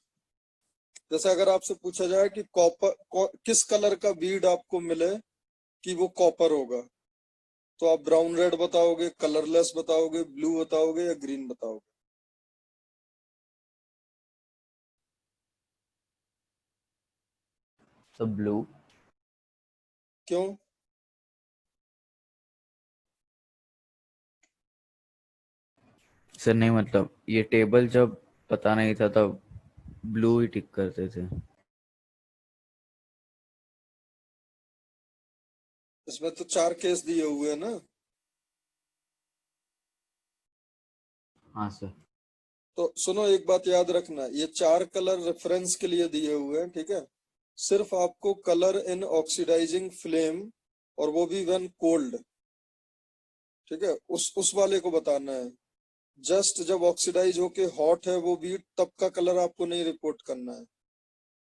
जैसे अगर आपसे पूछा जाए कि कॉपर किस कलर का बीड आपको मिले कि वो कॉपर होगा, तो आप ब्राउन रेड बताओगे, कलरलेस बताओगे, ब्लू बताओगे या ग्रीन बताओगे? तो ब्लू. क्यों? सर नहीं, मतलब ये टेबल जब पता नहीं था तब ब्लू ही टिक करते थे. इसमें तो 4 केस दिए हुए हैं ना. हाँ सर. तो सुनो एक बात याद रखना, ये 4 कलर रेफरेंस के लिए दिए हुए हैं, ठीक है. सिर्फ आपको कलर इन ऑक्सीडाइजिंग फ्लेम और वो भी व्हेन कोल्ड, ठीक है, उस वाले को बताना है। जस्ट जब ऑक्सीडाइज होके हॉट है वो बीट, तब का कलर आपको नहीं रिपोर्ट करना है।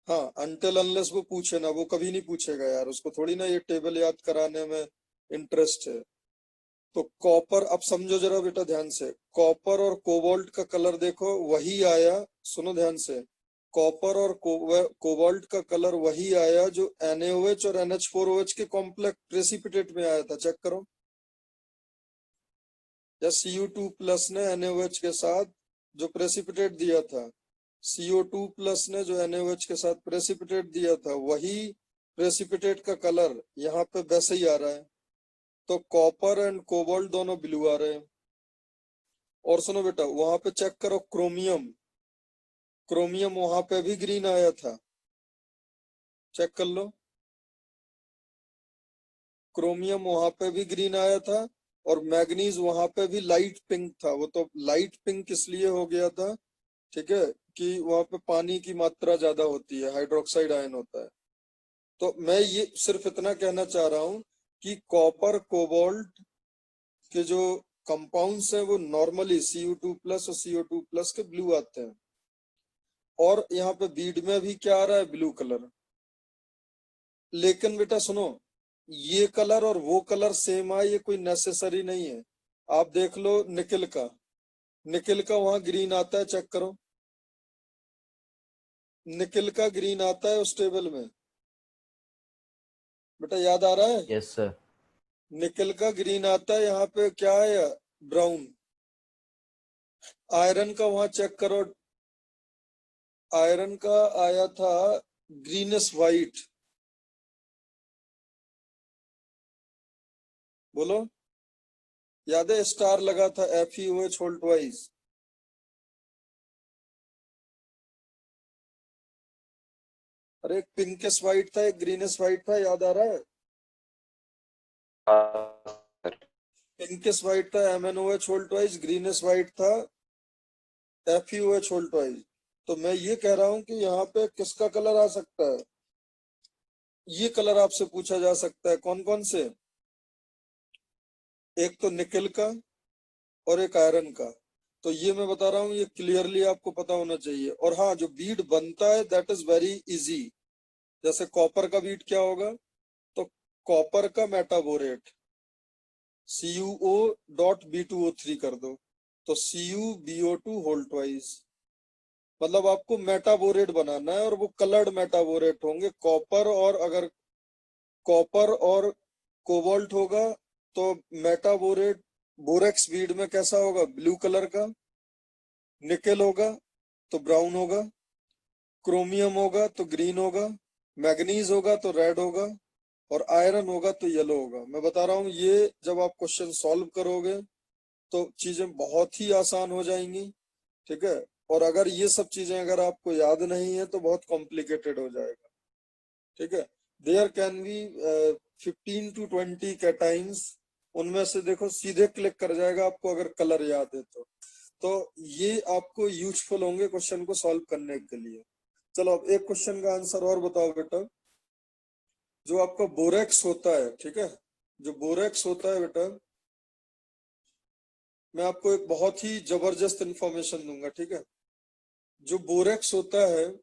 हाँ, अनटिल अनलेस वो पूछे ना, वो कभी नहीं पूछेगा यार, उसको थोड़ी ना ये टेबल याद कराने में इंटरेस्ट है। तो कॉपर, अब समझो जरा बेटा ध्यान से, कॉपर और कोबाल्ट का कलर देखो वही आया, सुनो ध्यान से, कॉपर और कोबाल्ट का कलर वही आया जो NaOH और NH4OH के कॉम्प्लेक्स प्रेसिपिटेट में आया था, चेक करो। या Cu2 प्लस ने NaOH के साथ जो प्रेसिपिटेट दिया था, CO2 प्लस ने जो NaOH के साथ प्रेसिपिटेट दिया था, वही प्रेसिपिटेट का कलर यहाँ पे वैसे ही आ रहा है। तो कॉपर एंड कोबाल्ट दोनों ब्लू आ रहे हैं। और सुनो बेटा, वहां पे चेक करो क्रोमियम, क्रोमियम वहां पे भी ग्रीन आया था, चेक कर लो, क्रोमियम वहां पे भी ग्रीन आया था। और मैग्नीज वहां पे भी लाइट पिंक था। वो तो लाइट पिंक इसलिए हो गया था, ठीक है, कि वहां पे पानी की मात्रा ज्यादा होती है, हाइड्रोक्साइड आयन होता है। तो मैं ये सिर्फ इतना कहना चाह रहा हूँ कि कॉपर कोबाल्ट के जो कंपाउंड्स हैं वो नॉर्मली Cu2 प्लस और CO2 प्लस के ब्लू आते हैं। और यहाँ पे बीड में भी क्या आ रहा है, ब्लू कलर। लेकिन बेटा सुनो, ये कलर और वो कलर सेम आए ये कोई नेसेसरी नहीं है। आप देख लो निकिल का, निकिल का वहां ग्रीन आता है, चेक करो, निकिल का ग्रीन आता है उस टेबल में, बेटा याद आ रहा है? Yes sir. निकिल का ग्रीन आता है, यहाँ पे क्या है, ब्राउन। आयरन का वहां चेक करो, आयरन का आया था ग्रीनिश वाइट, बोलो, याद है स्टार लगा था FeOH होल्ट वाइज। अरे एक पिंकिश वाइट था, एक ग्रीनिश वाइट था, याद आ रहा है? पिंकिश वाइट था MnOH Holt wise, greenish white था FeOH होल्ट वाइज। तो मैं ये कह रहा हूं कि यहाँ पे किसका कलर आ सकता है, ये कलर आपसे पूछा जा सकता है। कौन कौन से? एक तो निकिल का और एक आयरन का। तो ये मैं बता रहा हूँ, ये क्लियरली आपको पता होना चाहिए। और हाँ, जो बीड बनता है दैट इज वेरी इजी। जैसे कॉपर का बीड क्या होगा, तो कॉपर का मेटाबोरेट CuO.B2O3 कर दो, तो CuBO2 होल्ट वाइज। मतलब आपको मेटाबोरेट बनाना है और वो कलर्ड मेटाबोरेट होंगे। कॉपर और अगर कॉपर और कोबाल्ट होगा तो मेटाबोरेट बोरेक्स बीड में कैसा होगा, ब्लू कलर का। निकेल होगा तो ब्राउन होगा, क्रोमियम होगा तो ग्रीन होगा, मैग्नीज होगा तो रेड होगा, और आयरन होगा तो येलो होगा। मैं बता रहा हूँ, ये जब आप क्वेश्चन सॉल्व करोगे तो चीजें बहुत ही आसान हो जाएंगी, ठीक है। और अगर ये सब चीजें अगर आपको याद नहीं है तो बहुत कॉम्प्लिकेटेड हो जाएगा, ठीक है। There can be 15 to 20 cations, उनमें से देखो सीधे क्लिक कर जाएगा आपको अगर कलर याद है तो ये आपको यूजफुल होंगे क्वेश्चन को सॉल्व करने के लिए। चलो अब एक क्वेश्चन का आंसर और बताओ बेटा। जो आपका बोरेक्स होता है, ठीक है, जो बोरेक्स होता है बेटा, मैं आपको एक बहुत ही जबरदस्त इंफॉर्मेशन दूंगा, ठीक है। जो बोरेक्स होता है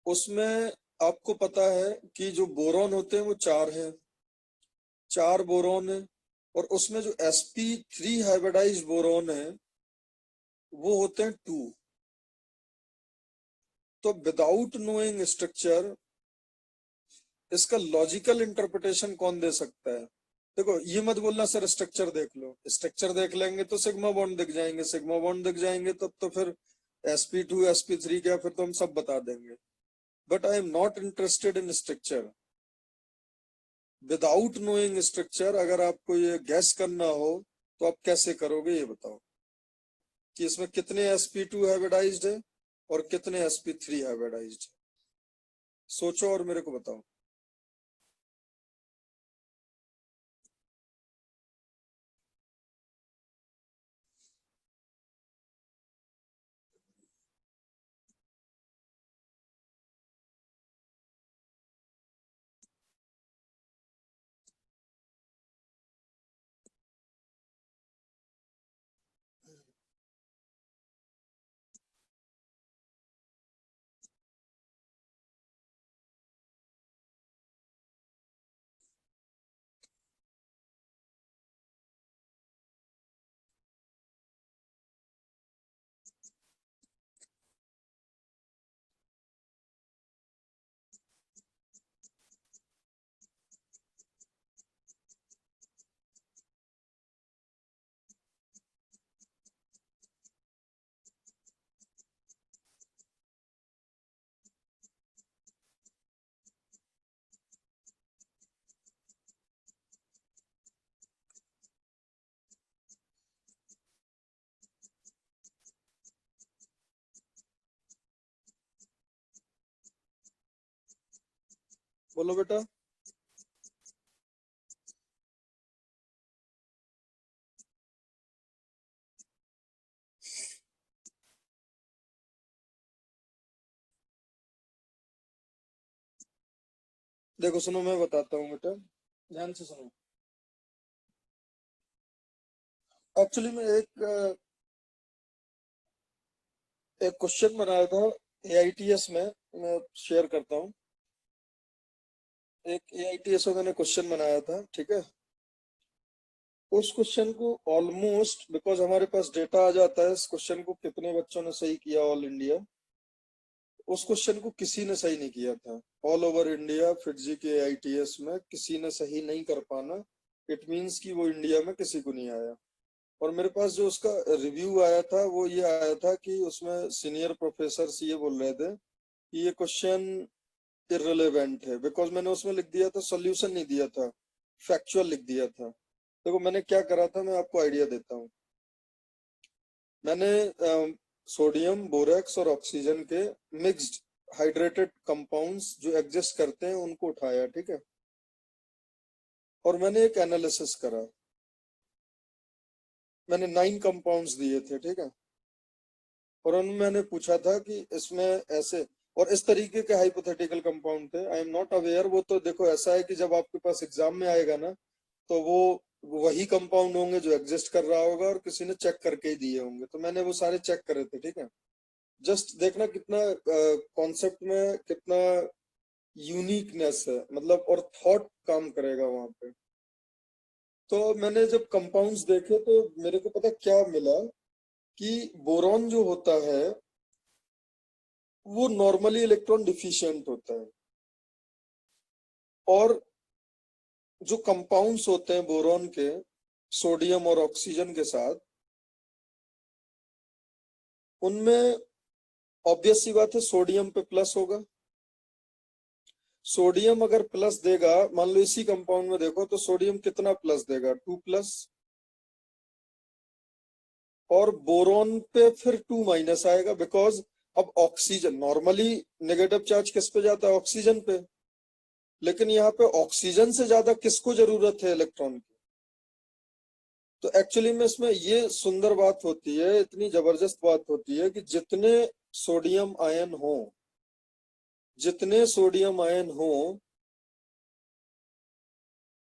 उसमें आपको पता है कि जो बोरॉन होते हैं वो 4 हैं, 4 बोरॉन है। और उसमें जो sp3 हाइब्रिडाइज्ड बोरॉन है वो होते हैं 2। तो विदाउट नोइंग स्ट्रक्चर इसका लॉजिकल इंटरप्रिटेशन कौन दे सकता है? देखो ये मत बोलना सर स्ट्रक्चर देख लो, स्ट्रक्चर देख लेंगे तो सिग्मा बॉन्ड दिख जाएंगे, सिग्मा बॉन्ड दिख जाएंगे तब तो फिर sp2 sp3 क्या, फिर तो हम सब बता देंगे। But I am not interested in structure. Without knowing structure अगर आपको ये गैस करना हो तो आप कैसे करोगे, ये बताओ कि इसमें कितने sp2 हाइब्रिडाइज्ड है और कितने sp3 हाइब्रिडाइज्ड है। सोचो और मेरे को बताओ। बोलो बेटा। देखो सुनो, मैं बताता हूँ बेटा, ध्यान से सुनो। एक्चुअली मैं एक क्वेश्चन बनाया था AITS में, मैं शेयर करता हूँ। एक AITS में मैंने क्वेश्चन बनाया था, ठीक है। उस क्वेश्चन को ऑलमोस्ट, बिकॉज हमारे पास डेटा आ जाता है इस क्वेश्चन को कितने बच्चों ने सही किया ऑल इंडिया, उस क्वेश्चन को किसी ने सही नहीं किया था ऑल ओवर इंडिया। फिटजी के AITS में किसी ने सही नहीं कर पाना, इट मीन्स कि वो इंडिया में किसी को नहीं आया। और मेरे पास जो उसका रिव्यू आया था वो ये आया था कि उसमें सीनियर प्रोफेसर ये बोल रहे थे कि ये क्वेश्चन इररिलेवेंट है, बिकॉज मैंने उसमें लिख दिया था, सॉल्यूशन नहीं दिया था, फैक्चुअल लिख दिया था। देखो मैंने क्या करा था, मैं आपको आइडिया देता हूँ। मैंने सोडियम, बोरेक्स और ऑक्सीजन के मिक्स्ड हाइड्रेटेड कंपाउंड्स जो एग्जिस्ट करते हैं उनको उठाया, ठीक है। और मैंने एक एनालिसिस करा। मैंने 9 कंपाउंड्स दिए थे, ठीक है। और उनमें मैंने पूछा था कि इसमें ऐसे और इस तरीके के हाइपोथेटिकल कंपाउंड थे। आई एम नॉट अवेयर, वो तो देखो ऐसा है कि जब आपके पास एग्जाम में आएगा ना, तो वो वही कंपाउंड होंगे जो एग्जिस्ट कर रहा होगा और किसी ने चेक करके ही दिए होंगे। तो मैंने वो सारे चेक करे थे, ठीक है। जस्ट देखना कितना कॉन्सेप्ट में कितना यूनिकनेस है, मतलब, और थॉट काम करेगा वहां पे। तो मैंने जब कंपाउंड्स देखे तो मेरे को पता क्या मिला कि बोरॉन जो होता है वो नॉर्मली इलेक्ट्रॉन डिफिशिएंट होता है, और जो कंपाउंड्स होते हैं बोरॉन के सोडियम और ऑक्सीजन के साथ, उनमें ऑब्वियस सी बात है सोडियम पे प्लस होगा। सोडियम अगर प्लस देगा, मान लो इसी कंपाउंड में देखो तो सोडियम कितना प्लस देगा, 2+। और बोरॉन पे फिर 2 माइनस आएगा, बिकॉज अब ऑक्सीजन नॉर्मली नेगेटिव चार्ज किस पे जाता है, ऑक्सीजन पे। लेकिन यहाँ पे ऑक्सीजन से ज्यादा किसको जरूरत है, इलेक्ट्रॉन की। तो एक्चुअली में इसमें ये सुंदर बात होती है, इतनी जबरदस्त बात होती है कि जितने सोडियम आयन हो, जितने सोडियम आयन हो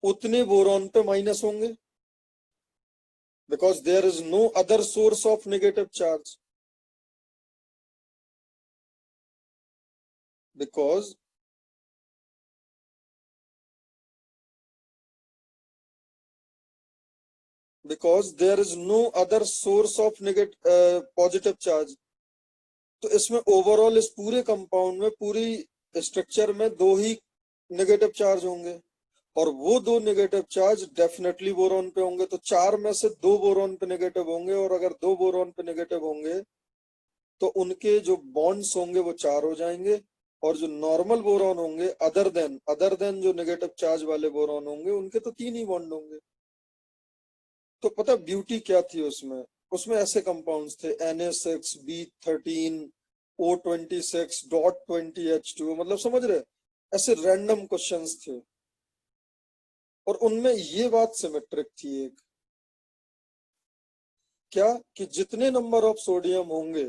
उतने बोरॉन पे माइनस होंगे, because there is no other source of negative charge. Because there is no other source of negative positive charge. तो इसमें ओवरऑल इस पूरे कंपाउंड में, पूरी स्ट्रक्चर में 2 ही नेगेटिव चार्ज होंगे, और वो 2 नेगेटिव चार्ज डेफिनेटली बोरॉन पे होंगे। तो 4 में से 2 बोरॉन पे नेगेटिव होंगे, और अगर 2 बोरॉन पे नेगेटिव होंगे तो उनके जो बॉन्ड्स होंगे वो 4 हो जाएंगे, और जो नॉर्मल बोरॉन होंगे अदर देन जो नेगेटिव चार्ज वाले बोरॉन होंगे उनके तो 3 ही बॉन्ड होंगे। तो पता ब्यूटी क्या थी उसमें, उसमें ऐसे कंपाउंड्स थे Na6B13 O26.20H2, मतलब समझ रहे, ऐसे रैंडम क्वेश्चंस थे। और उनमें ये बात सिमेट्रिक थी एक, क्या कि जितने नंबर ऑफ सोडियम होंगे,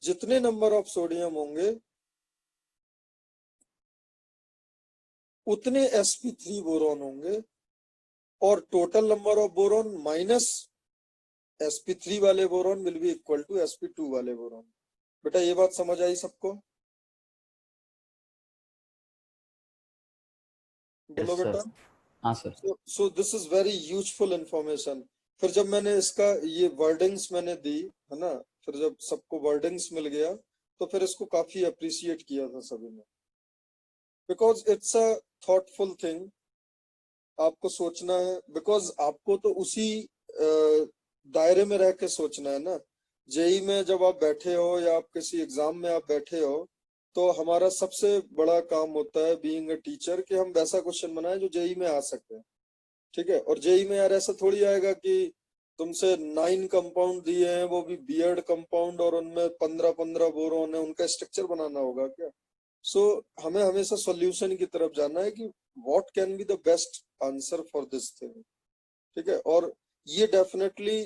जितने नंबर ऑफ सोडियम होंगे उतने sp3 बोरॉन होंगे, और total number of boron minus sp3 वाले boron will be equal to sp2 वाले बोरॉन। बेटा ये बात समझ आई सबको, बोलो यस सर। बेटा। हाँ sir. So this is very useful information. फिर जब मैंने इसका ये वर्डिंग्स मैंने दी है ना, फिर जब सबको वर्डिंग्स मिल गया तो फिर इसको काफी अप्रिशिएट किया था सभी ने, because it's a thoughtful thing. आपको सोचना है, बिकॉज आपको तो उसी दायरे में रह के सोचना है ना। जेई में जब आप बैठे हो या आप किसी एग्जाम में आप बैठे हो, तो हमारा सबसे बड़ा काम होता है बीइंग अ टीचर कि हम वैसा क्वेश्चन बनाए जो जेई में आ सके, ठीक है। और जेई में यार ऐसा थोड़ी आएगा कि तुमसे 9 कंपाउंड दिए हैं, वो भी बियर्ड कंपाउंड, और उनमें 15-15 बोरॉन है, उनका स्ट्रक्चर बनाना होगा क्या। सो हमें हमेशा सॉल्यूशन की तरफ जाना है कि what can be the best answer for this thing, ठीक है। और ये डेफिनेटली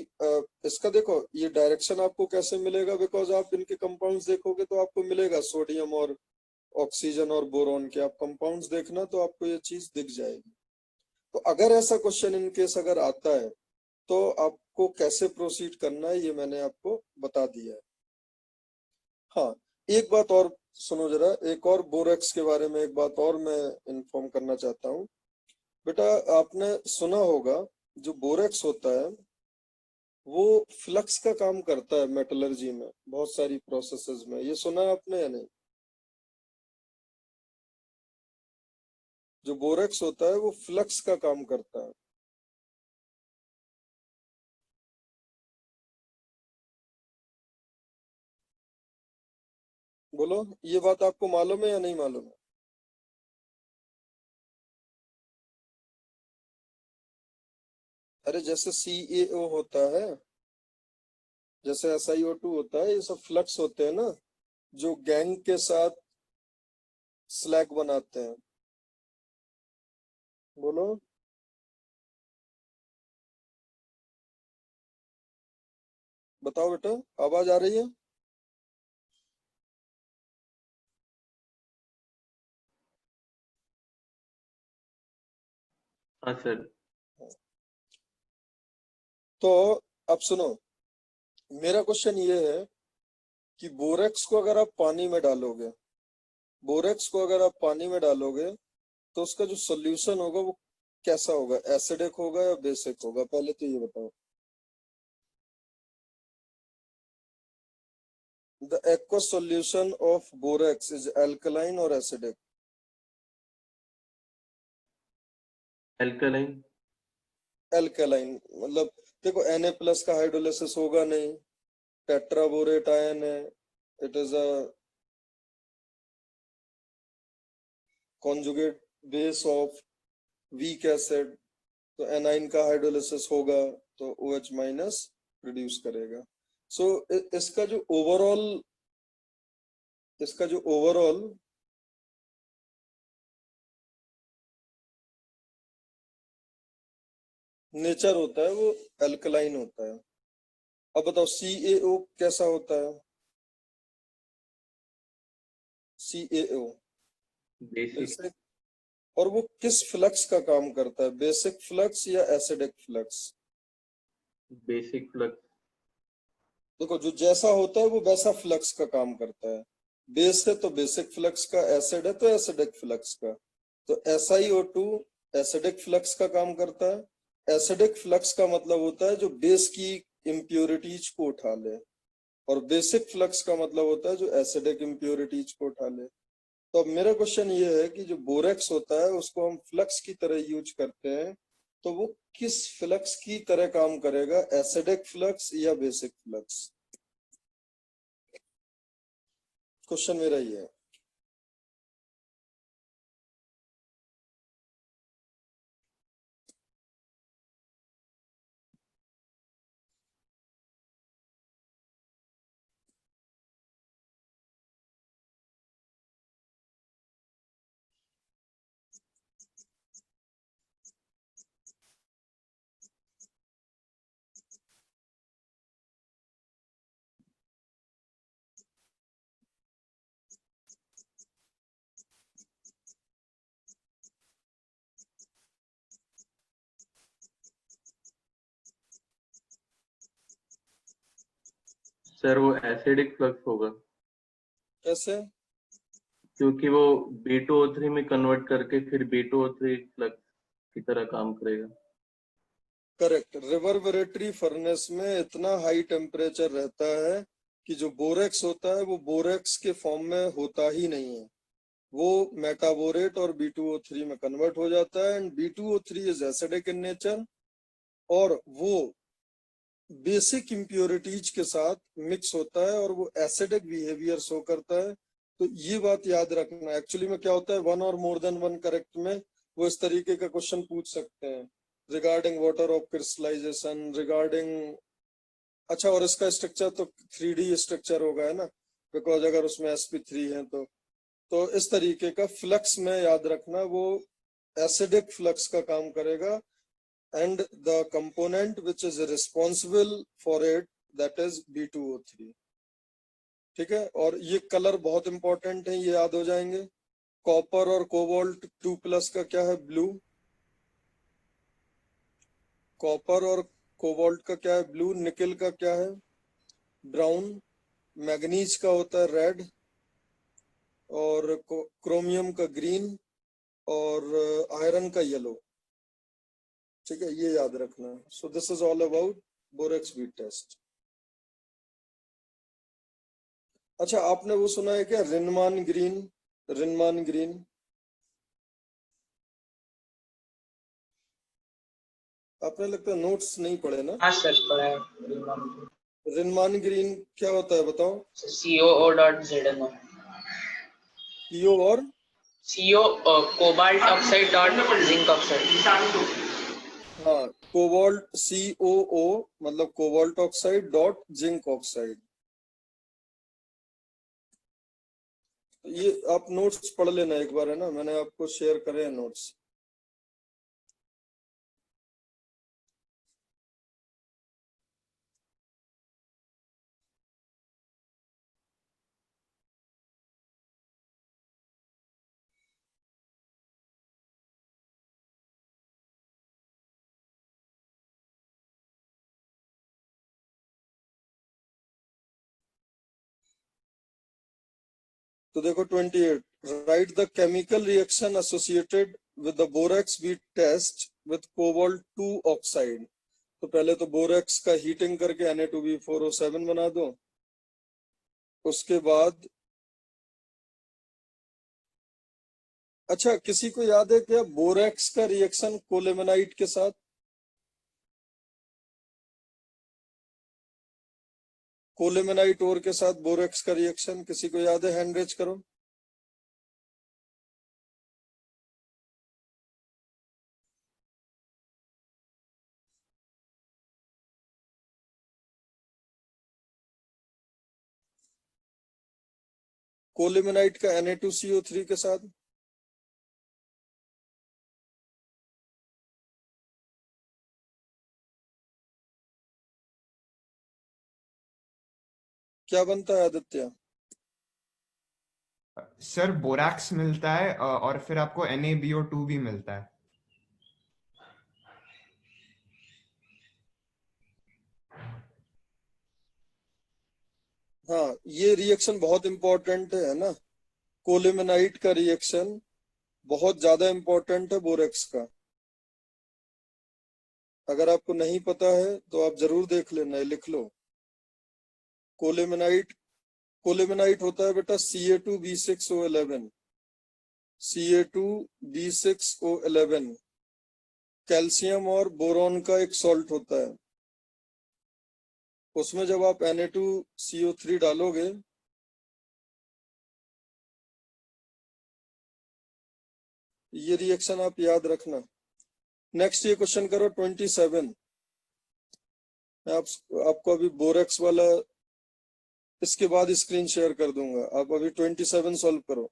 इसका देखो ये डायरेक्शन आपको कैसे मिलेगा, बिकॉज आप इनके कंपाउंड्स देखोगे तो आपको मिलेगा सोडियम और ऑक्सीजन और बोरॉन के, आप कंपाउंड्स देखना तो आपको ये चीज दिख जाएगी। तो अगर ऐसा क्वेश्चन इन केस अगर आता है तो आपको कैसे प्रोसीड करना है ये मैंने आपको बता दिया है। हाँ, एक बात और सुनो जरा, एक और बोरेक्स के बारे में एक बात और मैं इन्फॉर्म करना चाहता हूँ। बेटा आपने सुना होगा जो बोरेक्स होता है वो फ्लक्स का काम करता है मेटलर्जी में, बहुत सारी प्रोसेसेस में, ये सुना है आपने या नहीं? जो बोरेक्स होता है वो फ्लक्स का काम करता है। बोलो, ये बात आपको मालूम है या नहीं मालूम है? अरे जैसे CaO होता है, जैसे SiO2 होता है, ये सब फ्लक्स होते हैं ना जो गैंग के साथ स्लैग बनाते हैं। बोलो, बताओ बेटा, आवाज आ रही है? हाँ सर। तो अब सुनो, मेरा क्वेश्चन ये है कि बोरेक्स को अगर आप पानी में डालोगे, बोरेक्स को अगर आप पानी में डालोगे तो उसका जो सोल्यूशन होगा वो कैसा होगा, एसिडिक होगा या बेसिक होगा, पहले तो ये बताओ। The aqueous solution of borax is alkaline or acidic? Alkaline. Alkaline मतलब देखो Na+ का हाइड्रोलिसिस होगा नहीं, टेट्राबोरेट आयन है, it is a conjugate base of weak acid, तो एनाइन का हाइड्रोलिसिस होगा तो OH- प्रोड्यूस करेगा। सो इसका जो ओवरऑल नेचर होता है वो एल्कलाइन होता है। अब बताओ CaO कैसा होता है? CaO basic. बेसिक। और वो किस फ्लक्स का काम करता है, बेसिक फ्लक्स या एसिडिक फ्लक्स? Basic flux. देखो जो जैसा होता है वो वैसा फ्लक्स का काम करता है, बेस है तो बेसिक फ्लक्स का, एसिड है तो एसिडिक फ्लक्स का। तो SiO2 एसिडिक फ्लक्स का काम करता है। एसिडिक फ्लक्स का मतलब होता है जो बेस की इम्प्योरिटीज को उठा ले, और बेसिक फ्लक्स का मतलब होता है जो एसिडिक इम्प्योरिटीज को उठा ले। तो अब मेरा क्वेश्चन ये है कि जो बोरेक्स होता है उसको हम फ्लक्स की तरह यूज करते हैं, तो वो किस फ्लक्स की तरह काम करेगा, एसिडिक फ्लक्स या बेसिक फ्लक्स? क्वेश्चन मेरा ये है। सर वो एसिडिक फ्लक्स होगा कैसे? क्योंकि वो B2O3 में कन्वर्ट करके फिर B2O3 फ्लक्स की तरह काम करेगा। करेक्ट। रिवर्बरेटरी फर्नेस में इतना हाई टेम्परेचर रहता है कि जो बोरेक्स होता है वो बोरेक्स के फॉर्म में होता ही नहीं है, वो मेटाबोरेट और B2O3 में कन्वर्ट हो जाता है, and B2O3 is acidic in nature, और वो बेसिक इम्प्योरिटीज के साथ मिक्स होता है और वो एसिडिक बिहेवियर शो करता है। तो ये बात याद रखना, एक्चुअली में क्या होता है, वन और मोर देन वन करेक्ट में वो इस तरीके का क्वेश्चन पूछ सकते हैं regarding water of crystallisation, regarding, अच्छा और इसका स्ट्रक्चर तो 3D स्ट्रक्चर होगा है ना, बिकॉज अगर उसमें sp3 है तो तो इस तरीके का फ्लक्स में याद रखना, वो एसिडिक फ्लक्स का काम करेगा, and the component which is responsible for it that is B2O3। ठीक है, और ये कलर बहुत इंपॉर्टेंट है, ये याद हो जाएंगे। कॉपर और कोबाल्ट 2+ का क्या है? ब्लू। कॉपर और कोबाल्ट का क्या है? ब्लू। निकल का क्या है? ब्राउन। मैग्नीज का होता है रेड, और क्रोमियम का ग्रीन, और आयरन का येलो। ठीक है, ये याद रखना है। So this is all about borax bead test. अच्छा, आपने वो सुना है क्या, रिनमान ग्रीन? रिनमान ग्रीन आपने लगता है नोट्स नहीं पढ़े ना? हाँ सर, पढ़ा है। रिनमान ग्रीन क्या होता है बताओ? COO.ZnO। पीओ और CO cobalt oxide dot zinc oxide. हाँ, कोबाल्ट COO मतलब cobalt oxide dot zinc oxide. ये आप नोट्स पढ़ लेना एक बार, है ना, मैंने आपको शेयर करे हैं नोट्स। तो देखो 28, write the chemical reaction associated with the borax bead test with cobalt 2 oxide. तो पहले तो बोरेक्स का हीटिंग करके Na2B4O7 बना दो। उसके बाद अच्छा, किसी को याद है क्या बोरेक्स का रिएक्शन कोलेमेनाइट के साथ? कोलेमेनाइट ओर के साथ बोरेक्स का रिएक्शन किसी को याद है? हैंड रेज करो। कोलेमेनाइट का Na2CO3 के साथ क्या बनता है आदित्य? सर बोरैक्स मिलता है और फिर आपको NaBO2 भी मिलता है। हाँ, ये रिएक्शन बहुत इंपॉर्टेंट है ना, कोलेमेनाइट का रिएक्शन बहुत ज्यादा इंपॉर्टेंट है बोरेक्स का। अगर आपको नहीं पता है तो आप जरूर देख लेना, लिख लो। कोलेमेनाइट कोलेमेनाइट होता है बेटा Ca2B6O11। Ca2B6O11 कैल्शियम और बोरॉन का एक सॉल्ट होता है। उसमें जब आप Na2CO3 डालोगे, ये रिएक्शन आप याद रखना। नेक्स्ट ये क्वेश्चन करो 27। मैं आपको अभी बोरेक्स वाला इसके बाद स्क्रीन शेयर कर दूंगा, आप अभी 27 सॉल्व करो।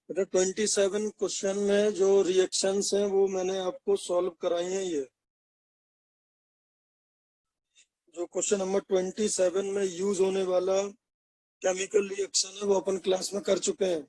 बेटा 27 क्वेश्चन में जो रिएक्शंस हैं वो मैंने आपको सॉल्व कराई हैं। ये जो क्वेश्चन नंबर 27 में यूज होने वाला केमिकल रिएक्शन है वो अपन क्लास में कर चुके हैं।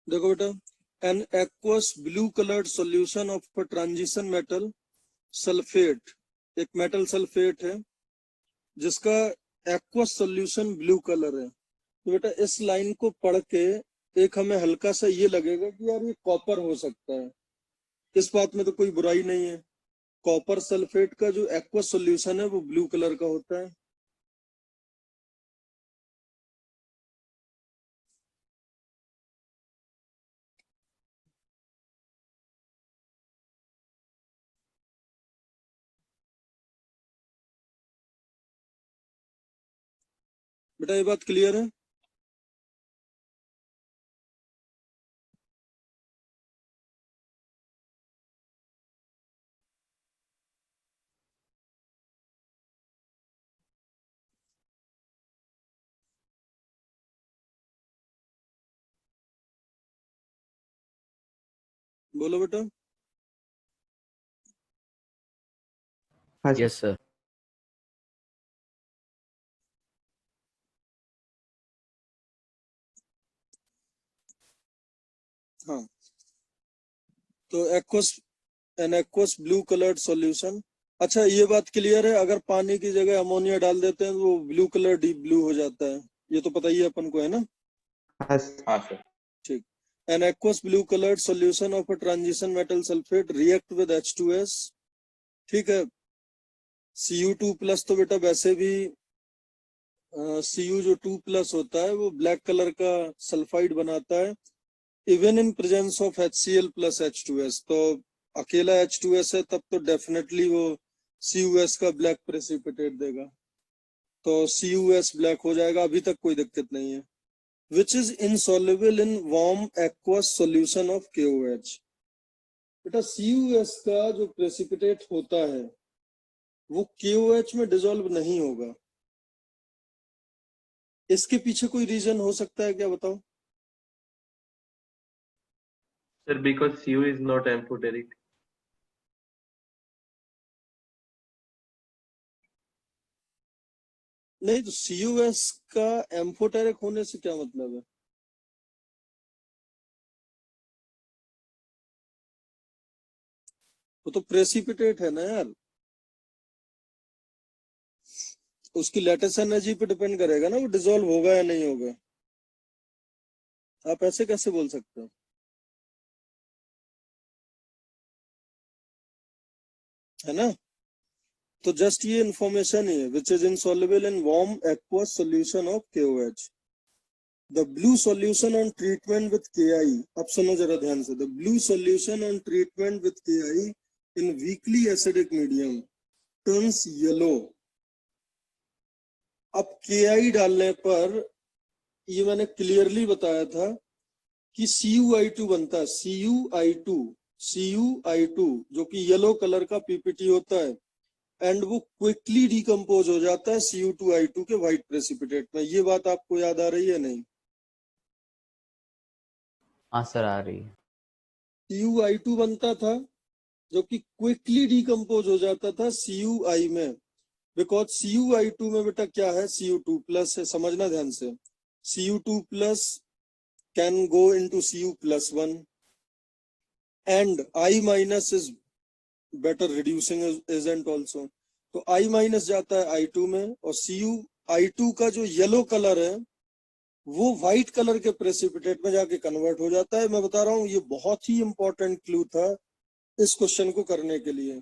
देखो बेटा, an aqueous blue coloured solution of a transition metal sulphate, एक मेटल सल्फेट है जिसका एक्वस सॉल्यूशन ब्लू कलर है। तो बेटा इस लाइन को पढ़ के एक हमें हल्का सा ये लगेगा कि यार ये कॉपर हो सकता है। इस बात में तो कोई बुराई नहीं है। कॉपर सल्फेट का जो एक्वस सॉल्यूशन है वो ब्लू कलर का होता है। बेटा ये बात क्लियर है? बोलो बेटा। हाँ यस सर। हाँ, तो an aqueous blue coloured solution. अच्छा ये बात क्लियर है, अगर पानी की जगह अमोनिया डाल देते हैं तो वो ब्लू कलर डीप ब्लू हो जाता है। ये तो पता ही है अपन को, है ना? हाँ सर। ठीक। An aqueous blue coloured solution of a transition metal sulphate react with H2S। ठीक है। Cu2 प्लस तो बेटा वैसे भी Cu जो 2 प्लस होता है वो ब्लैक कलर का सल्फाइड बनाता है even in presence of HCl plus H2S। तो अकेला H2S है तब तो डेफिनेटली वो CuS का ब्लैक प्रेसिपिटेट देगा, तो CuS ब्लैक हो जाएगा, अभी तक कोई दिक्कत नहीं है। Which is insoluble in warm aqueous solution of KOH। बेटा CuS का जो प्रेसिपिटेट होता है वो KOH में डिसॉल्व नहीं होगा। इसके पीछे कोई रीजन हो सकता है क्या, बताओ? Sir because Cu is not amphoteric। नहीं, तो CuS का एम्फोटेरिक होने से क्या मतलब है? वो तो प्रेसिपिटेट है ना यार, उसकी लेटेस्ट एनर्जी पे डिपेंड करेगा ना वो डिसॉल्व होगा या नहीं होगा। आप ऐसे कैसे बोल सकते हो, है ना? तो जस्ट ये इंफॉर्मेशन ही है, which is insoluble in warm aqueous solution of KOH। The blue solution on treatment with KI। अब सुनो जरा ध्यान से। The blue solution on treatment with KI in weakly acidic medium turns yellow. अब KI डालने पर ये मैंने क्लियरली बताया था कि CuI2 बनता है। CuI2 जो कि येलो कलर का PPT होता है एंड वो क्विकली डिकम्पोज हो जाता है Cu2I2 के व्हाइट प्रेसिपिटेट में। ये बात आपको याद आ रही है नहीं? हाँ सर आ रही है। Cu बनता था जो कि क्विकली डिकम्पोज हो जाता था Cui में, बिकॉज Cu में बेटा क्या है, Cu2 प्लस है। समझना ध्यान से, Cu2 plus can go into Cu plus 1 and I minus is better reducing agent also. तो I माइनस जाता है I2 में और Cu का जो येलो कलर है वो व्हाइट कलर के प्रेसिपिटेट में जाके कन्वर्ट हो जाता है। मैं बता रहा हूँ ये बहुत ही इंपॉर्टेंट क्लू था इस क्वेश्चन को करने के लिए।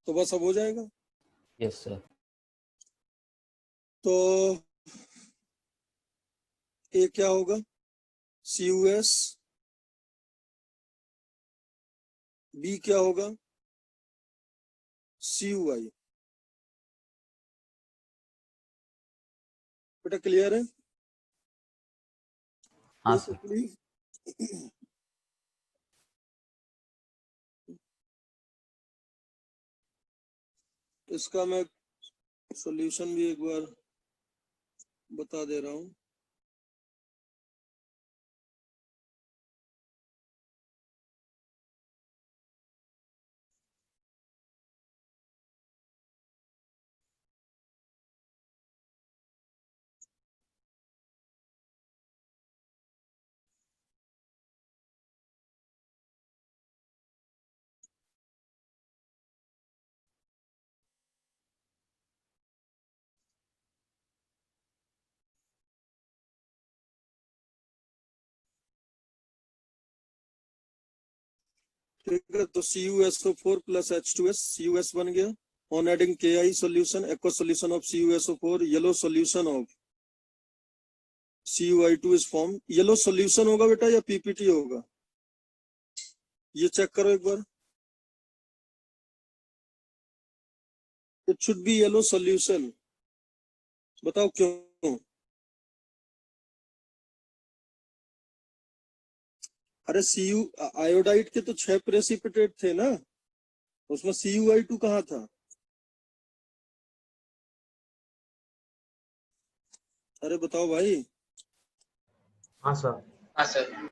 तो बस अब हो जाएगा। Yes sir. तो ए क्या होगा? CuS। बी क्या होगा? CuI। बेटा क्लियर है? हाँ कोई सर। तकलीफ? इसका मैं सॉल्यूशन भी एक बार बता दे रहा हूँ। ठीक है, तो CuSO4 plus H2S, CuS बन गया। On adding Ki solution, aqueous solution of CuSO4, yellow solution of CuI2 is formed। Yellow solution होगा बेटा या पीपीटी होगा? ये चेक करो एक बार। It should be yellow solution. बताओ क्यों? अरे Cu आयोडाइड के तो 6 प्रेसिपिटेट थे ना, उसमें CuI2 कहाँ था? अरे बताओ भाई। हाँ सर। हाँ सर।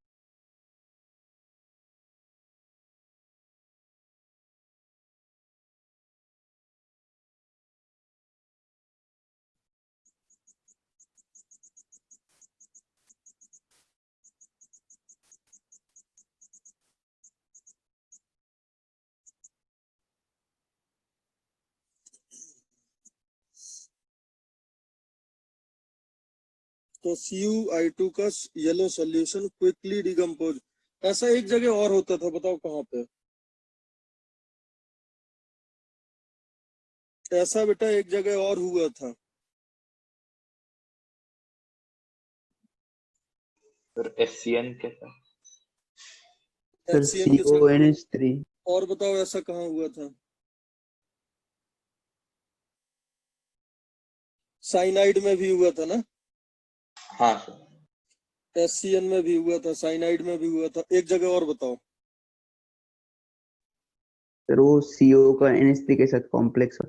तो CuI2 का येलो सॉल्यूशन क्विकली डिकम्पोज, ऐसा एक जगह और होता था, बताओ कहाँ पे? ऐसा बेटा एक जगह और हुआ था। फिर HCN के साथ। सर HCN के साथ। CONH3। और बताओ ऐसा कहाँ हुआ था? साइनाइड में भी हुआ था ना? हाँ सर। HCN में भी हुआ था, साइनाइड में भी हुआ था, एक जगह और बताओ। सर वो CO का NH3 के साथ कॉम्प्लेक्स है।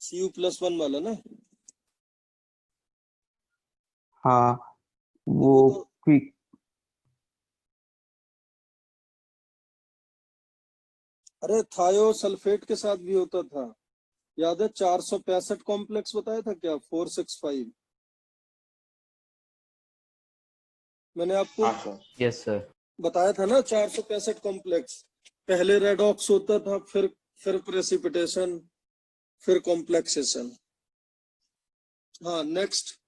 Cu+1 वाला ना? हाँ वो तो क्विक। अरे थायोसल्फेट के साथ भी होता था, याद है? 465 कॉम्प्लेक्स बताया था क्या? 465 मैंने आपको हाँ सर। Yes sir. बताया था ना, 465 कॉम्प्लेक्स। पहले रेडॉक्स होता था, फिर प्रेसिपिटेशन, फिर कॉम्प्लेक्सेशन। हाँ next,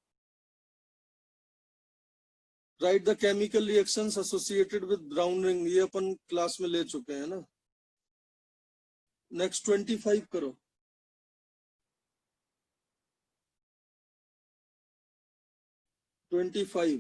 right the chemical reactions associated with brown ring, ये अपन क्लास में ले चुके हैं ना। नेक्स्ट 25 करो। 25।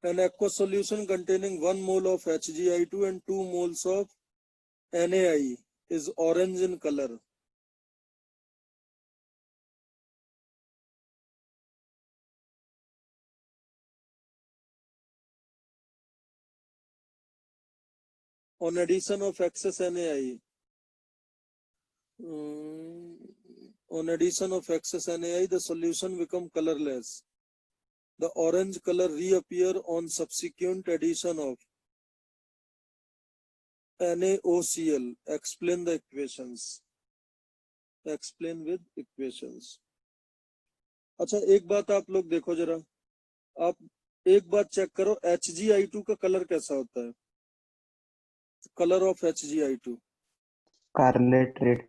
an aqueous solution containing 1 mole of HgI2 and 2 moles of NaI is orange in color. On addition of excess NaI, on addition of excess NaI, the solution become colorless. The orange color reappear on subsequent addition of NaOCl. Explain the equations. Explain with equations. अच्छा, एक बात आप लोग देखो जरा, आप एक बात चेक करो, HgI2 का कलर कैसा होता है? Colour of HgI2 Scarlet red.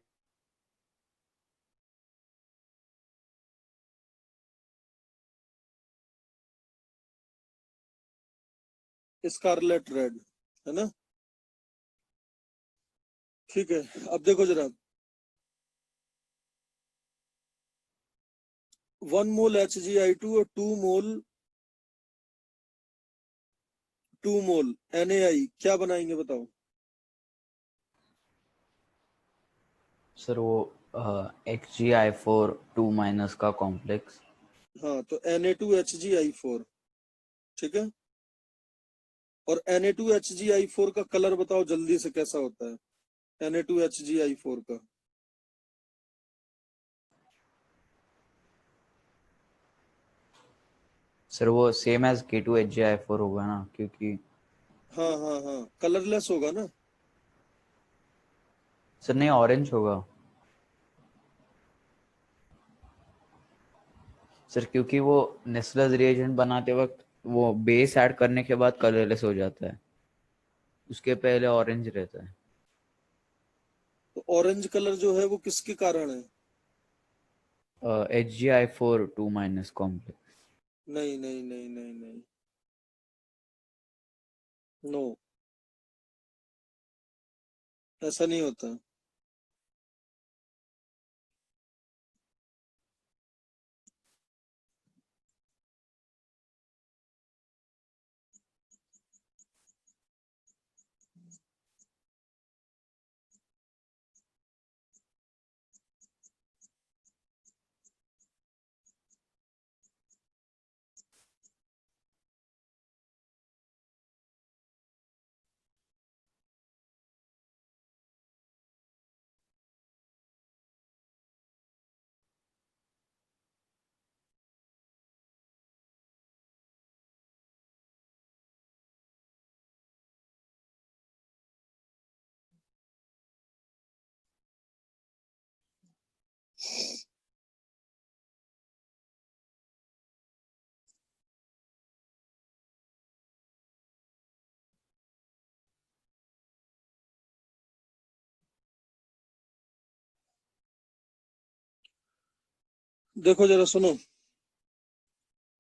Scarlet red, है ना? ठीक है, अब देखो जरा, 1 मोल HgI2 और 2 मोल NaI क्या बनाएंगे बताओ? सर वो HgI4 2 माइनस का कॉम्प्लेक्स। हाँ, तो Na2HgI4, ठीक है। और Na2HgI4 का कलर बताओ जल्दी से कैसा होता है? Na2HgI4 का सर वो सेम एज K2HgI4 होगा ना, क्योंकि हाँ हाँ हाँ, कलरलेस होगा ना? सर नहीं, ऑरेंज होगा सर, क्योंकि वो नेस्लर्स रिएजेंट बनाते वक्त वो बेस ऐड करने के बाद कलरलेस हो जाता है, उसके पहले ऑरेंज रहता है। तो ऑरेंज कलर जो है वो किसके कारण है? HgI4 2 minus complex. नहीं नहीं नहीं नहीं नहीं, नो, ऐसा नहीं होता। देखो जरा सुनो,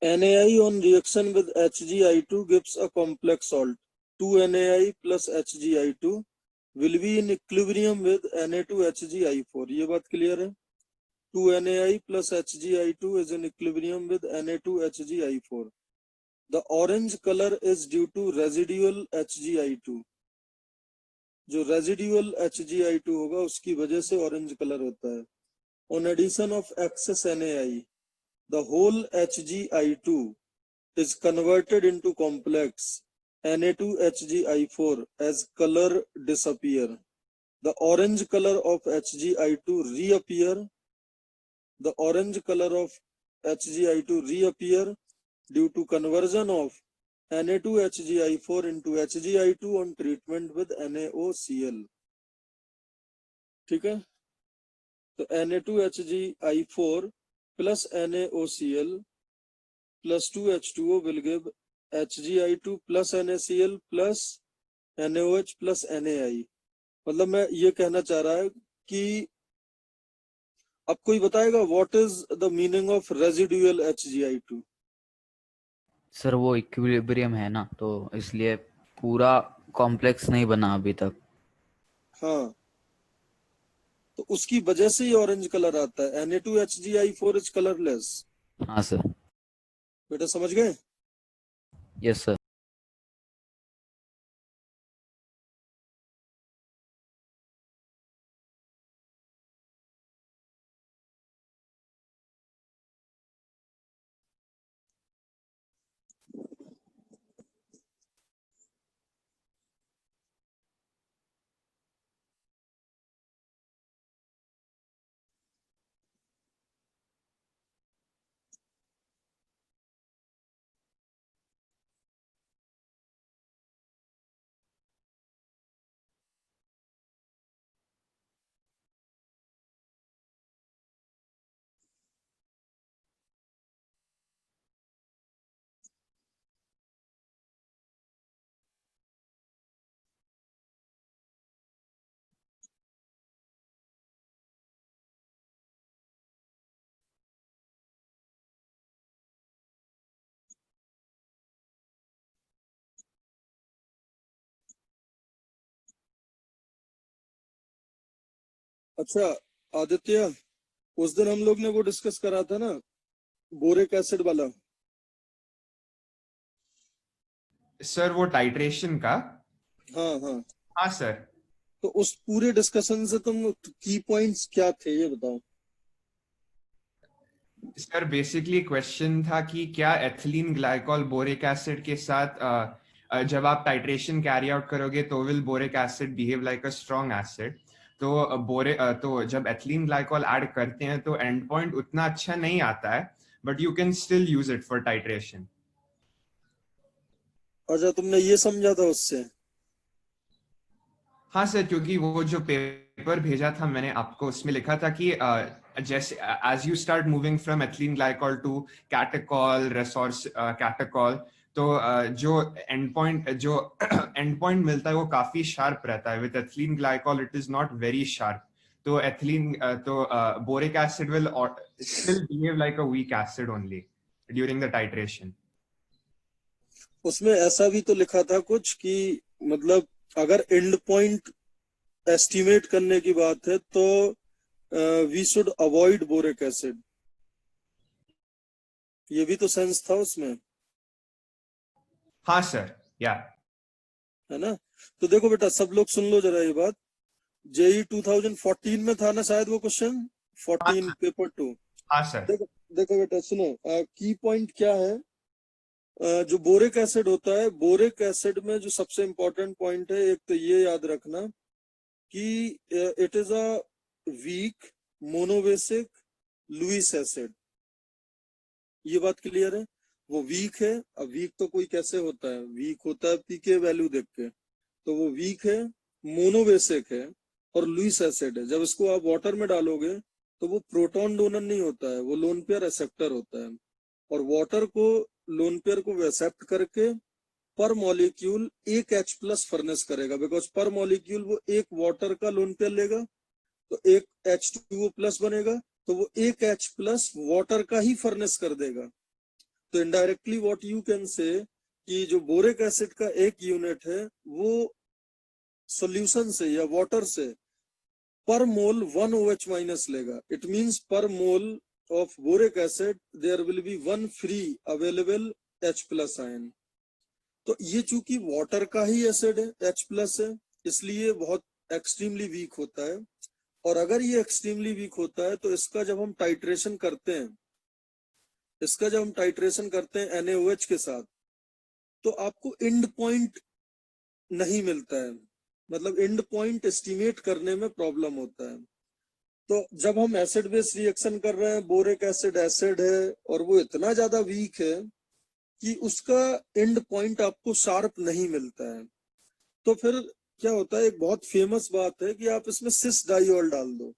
NaI on reaction with HgI2 gives a complex salt. 2NaI plus HgI2 will be in equilibrium with Na2HgI4. ये बात क्लियर है? 2NaI plus HgI2 is in equilibrium with Na2HgI4. The orange color is due to residual HgI2. जो residual HgI2 होगा उसकी वजह से orange colour होता है। On addition of excess NaI, the whole HgI2 is converted into complex Na2HgI4 as color disappear. The orange color of HgI2 reappear. The orange color of HgI2 reappear due to conversion of Na2HgI4 into HgI2 on treatment with NaOCl. ठीक है, तो Na2HgI4 plus NaOCl plus 2H2O will give HgI2 plus NaCl plus NaOH plus NaI। मतलब मैं ये कहना चाह रहा है कि अब कोई बताएगा what is the meaning of residual HgI2? Sir वो इक्विलिब्रियम है ना, तो इसलिए पूरा कॉम्प्लेक्स नहीं बना अभी तक। हाँ, तो उसकी वजह से ही ऑरेंज कलर आता है। Na2HgI4 is colourless. हाँ सर। बेटा समझ गए? Yes sir. अच्छा आदित्य, उस दिन हम लोग ने वो डिस्कस करा था ना, बोरिक एसिड वाला। सर वो टाइट्रेशन का? हाँ हाँ, हाँ सर। तो उस पूरे डिस्कशन से तुम की पॉइंट्स क्या थे ये बताओ। सर बेसिकली क्वेश्चन था कि क्या एथिलीन ग्लाइकॉल बोरिक एसिड के साथ जब आप टाइट्रेशन कैरी आउट करोगे तो will boric acid behave like a strong acid. तो जब एथिलीन ग्लाइकॉल ऐड करते हैं तो एंड पॉइंट उतना अच्छा नहीं आता है, but you can still use it for titration. अच्छा, तुमने ये समझा था उससे? हाँ सर, क्योंकि वो जो पेपर भेजा था मैंने आपको, उसमें लिखा था कि जैसे as you start moving from ethylene glycol to catechol, resorcinol catechol, तो जो एंड पॉइंट मिलता है वो काफी शार्प रहता है। With ethylene glycol it is not very sharp. तो boric acid will still behave like a weak acid only during the titration. उसमें ऐसा भी तो लिखा था कुछ कि मतलब अगर एंड पॉइंट एस्टिमेट करने की बात है तो we should avoid boric acid, ये भी तो सेंस था उसमें, हाँ सर, या। है ना? तो देखो बेटा, सब लोग सुन लो जरा ये बात। जेई 2014 में था ना शायद वो क्वेश्चन, 14 पेपर 2। हाँ सर। देखो देखो बेटा सुनो, की पॉइंट क्या है। जो बोरिक एसिड होता है, बोरिक एसिड में जो सबसे इंपॉर्टेंट पॉइंट है, एक तो ये याद रखना कि it is a weak monobasic Lewis acid. ये बात क्लियर है? वो वीक है। अब वीक तो कोई कैसे होता है? वीक होता है पीके वैल्यू देख के। तो वो वीक है, मोनोबेसिक है और लुईस एसिड है। जब इसको आप वाटर में डालोगे तो वो प्रोटॉन डोनर नहीं होता है, वो लोन पेयर एक्सेप्टर होता है। और वाटर को, लोन पेयर को एक्सेप्ट करके पर मॉलिक्यूल एक H प्लस फर्नेस करेगा, बिकॉज पर मॉलिक्यूल वो एक वाटर का लोन पेयर लेगा तो एक H2O प्लस बनेगा, तो वो एक H प्लस वाटर का ही फर्नेस कर देगा। तो indirectly what you can say कि जो बोरिक एसिड का एक यूनिट है वो सॉल्यूशन से या वाटर से पर मोल 1 OH माइनस लेगा। It means per mole of boric acid there will be 1 free available H plus ion. तो ये चूंकि वाटर का ही एसिड है, H प्लस है, इसलिए बहुत एक्सट्रीमली वीक होता है। और अगर ये एक्सट्रीमली वीक होता है तो इसका जब हम टाइट्रेशन करते हैं, NaOH के साथ, तो आपको एंड पॉइंट नहीं मिलता है, मतलब एंड पॉइंट एस्टिमेट करने में प्रॉब्लम होता है। तो जब हम एसिड बेस रिएक्शन कर रहे हैं, बोरिक एसिड एसिड है और वो इतना ज्यादा वीक है कि उसका एंड पॉइंट आपको शार्प नहीं मिलता है, तो फिर क्या होता है, एक बहुत फेमस बात है कि आप इसमें सिस डाइऑल डाल दो।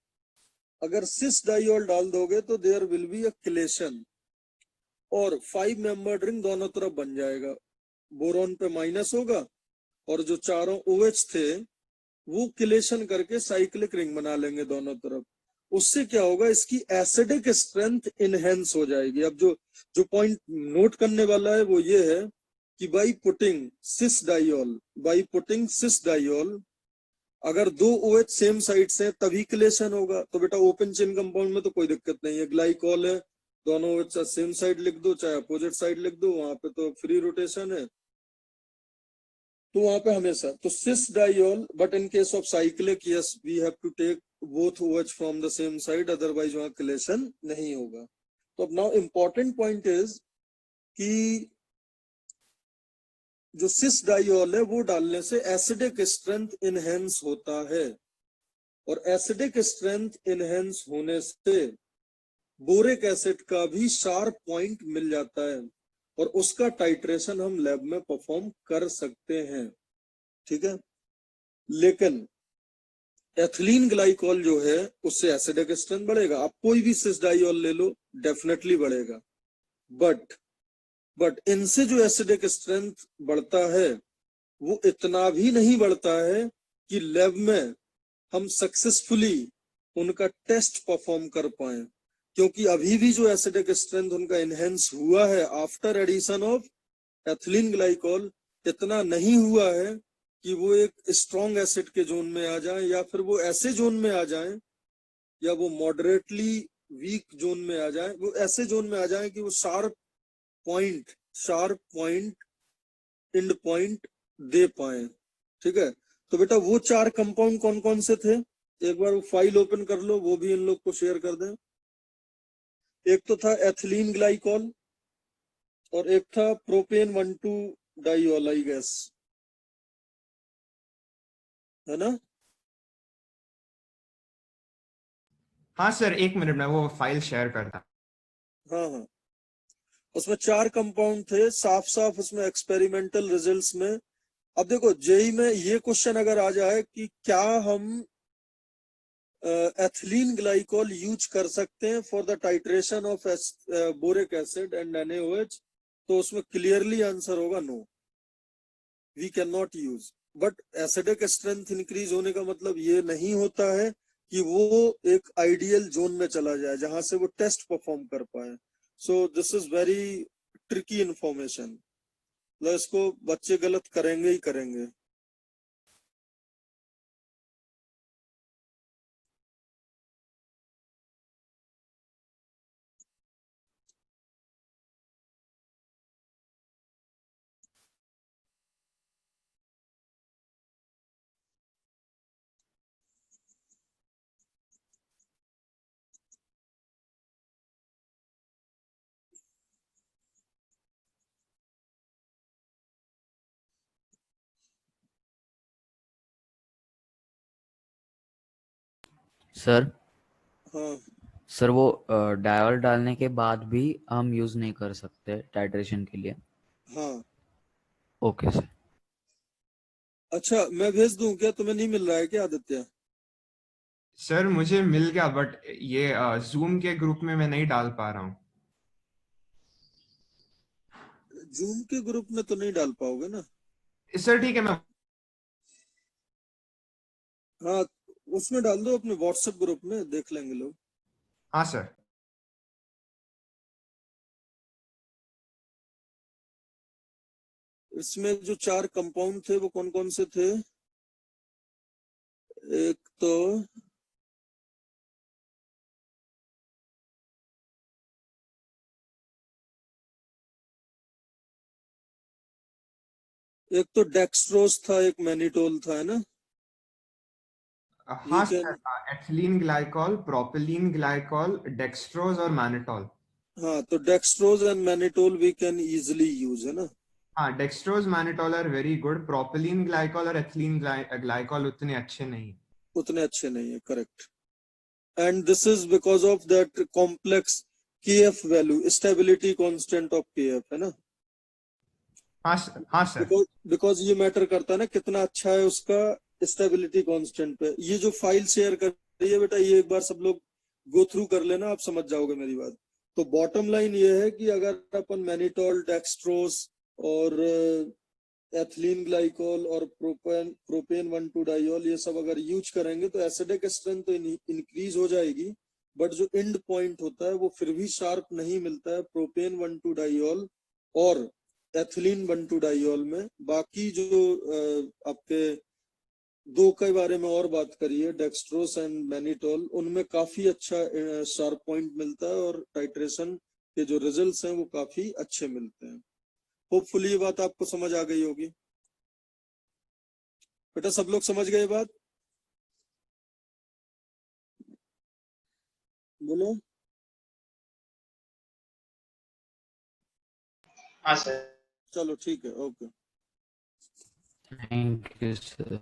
अगर सिस डाइऑल डाल दोगे तो there will be a chelation और 5 मेंबर्ड रिंग दोनों तरफ बन जाएगा। बोरॉन पे माइनस होगा और जो चारों OH थे वो किलेशन करके साइक्लिक रिंग बना लेंगे दोनों तरफ। उससे क्या होगा, इसकी एसिडिक स्ट्रेंथ इनहेंस हो जाएगी। अब जो जो पॉइंट नोट करने वाला है वो ये है कि बाई पुटिंग सिस डाइऑल अगर दो OH सेम साइड से तभी किलेशन होगा। तो बेटा ओपन चेन कंपाउंड में तो कोई दिक्कत नहीं है, ग्लाइकॉल है, दोनों OH सेम साइड लिख दो चाहे अपोजिट साइड लिख दो, वहां पे तो फ्री रोटेशन है, तो वहां पे हमेशा तो cis diol. But in case of cyclic yes we have to take both OH from the same side, otherwise वहां किलेशन नहीं होगा। तो अब नाउ इंपॉर्टेंट पॉइंट इज कि जो सिस डाइऑल है वो डालने से एसिडिक स्ट्रेंथ इनहेंस होता है, और एसिडिक स्ट्रेंथ इनहेंस होने से बोरिक एसिड का भी शार्प पॉइंट मिल जाता है और उसका टाइट्रेशन हम लैब में परफॉर्म कर सकते हैं। ठीक है, लेकिन एथिलीन ग्लाइकॉल जो है उससे एसिडिक स्ट्रेंथ बढ़ेगा। आप कोई भी सिस डाइऑल ले लो, डेफिनेटली बढ़ेगा, बट इनसे जो एसिडिक स्ट्रेंथ बढ़ता है वो इतना भी नहीं बढ़ता है कि लैब में हम सक्सेसफुली उनका टेस्ट परफॉर्म कर पाए, क्योंकि अभी भी जो एसिडिक स्ट्रेंथ उनका इनहेंस हुआ है after addition of ethylene glycol, इतना नहीं हुआ है कि वो एक स्ट्रॉन्ग एसिड के जोन में आ जाए या फिर वो ऐसे जोन में आ जाए या वो मॉडरेटली वीक जोन में आ जाए, वो ऐसे जोन में आ जाए कि वो शार्प पॉइंट एंड पॉइंट दे पाए। ठीक है, तो बेटा वो 4 कंपाउंड कौन कौन से थे, एक बार वो फाइल ओपन कर लो, वो भी इन लोग को शेयर कर दें। एक तो था एथिलीन ग्लाइकॉल और एक था प्रोपेन 1,2 डाइऑल, आई गेस, है ना? हाँ सर, 1 मिनट में वो फाइल शेयर करता। हाँ हाँ, उसमें 4 कंपाउंड थे, साफ साफ उसमें एक्सपेरिमेंटल रिजल्ट्स में। अब देखो जेई में ये क्वेश्चन अगर आ जाए कि क्या हम एथिलीन ग्लाइकॉल यूज कर सकते हैं for the titration of boric acid and NaOH, तो उसमें क्लियरली आंसर होगा no, we can not use. But acidic strength increase होने का मतलब ये नहीं होता है कि वो एक आइडियल जोन में चला जाए जहां से वो टेस्ट परफॉर्म कर पाए। सो this is very tricky information, मतलब इसको बच्चे गलत करेंगे ही करेंगे। सर हाँ सर वो डायोल डालने के बाद भी हम यूज नहीं कर सकते टाइट्रेशन के लिए? हाँ, ओके सर। अच्छा मैं भेज दूं क्या, तुम्हें नहीं मिल रहा है क्या आदित्य? सर मुझे मिल गया, बट ये जूम के ग्रुप में मैं नहीं डाल पा रहा हूँ। जूम के ग्रुप में तो नहीं डाल पाओगे ना? सर ठीक है, मैं हाँ, उसमें डाल दो, अपने व्हाट्सएप ग्रुप में देख लेंगे लोग। हाँ सर। इसमें जो 4 कंपाउंड थे वो कौन कौन से थे? एक तो डेक्सट्रोज था, एक मैनिटोल था, है ना? हाँ can, sir, ethylene glycol, propylene glycol, dextrose और मैनिटोल। हाँ, तो dextrose and mannitol we can easily use, है ना? हाँ, dextrose mannitol are very good, propylene glycol और एथिलीन ग्लाइकॉल उतने अच्छे नहीं। उतने अच्छे नहीं है, correct. And this is because of that complex KF value, stability constant of KF, है ना? हाँ सर, हाँ सर। बिकॉज ये मैटर करता है ना कितना अच्छा है उसका स्टेबिलिटी कांस्टेंट पे। ये जो फाइल शेयर कर रही है बेटा, ये एक बार सब लोग गो थ्रू कर लेना, आप समझ जाओगे मेरी बात। तो बॉटम लाइन ये है कि अगर अपन मैनिटोल, डेक्सट्रोज और एथिलीन ग्लाइकॉल और प्रोपेन 1,2 डाइऑल ये सब अगर यूज करेंगे तो एसिडिक स्ट्रेंथ तो इंक्रीज हो जाएगी, बट जो एंड पॉइंट होता है वो फिर भी शार्प नहीं मिलता है प्रोपेन 1,2 डाइऑल और एथिलीन 1,2 डाइऑल में। बाकी जो आपके 2 के बारे में और बात करिए, डेक्सट्रोस एंड मैनिटोल, उनमें काफी अच्छा शार्प पॉइंट मिलता है और टाइट्रेशन के जो रिजल्ट्स हैं वो काफी अच्छे मिलते हैं। होपफुली ये बात आपको समझ आ गई होगी बेटा, सब लोग समझ गए बात? बोलो। हाँ सर। चलो ठीक है, ओके। Thank you sir.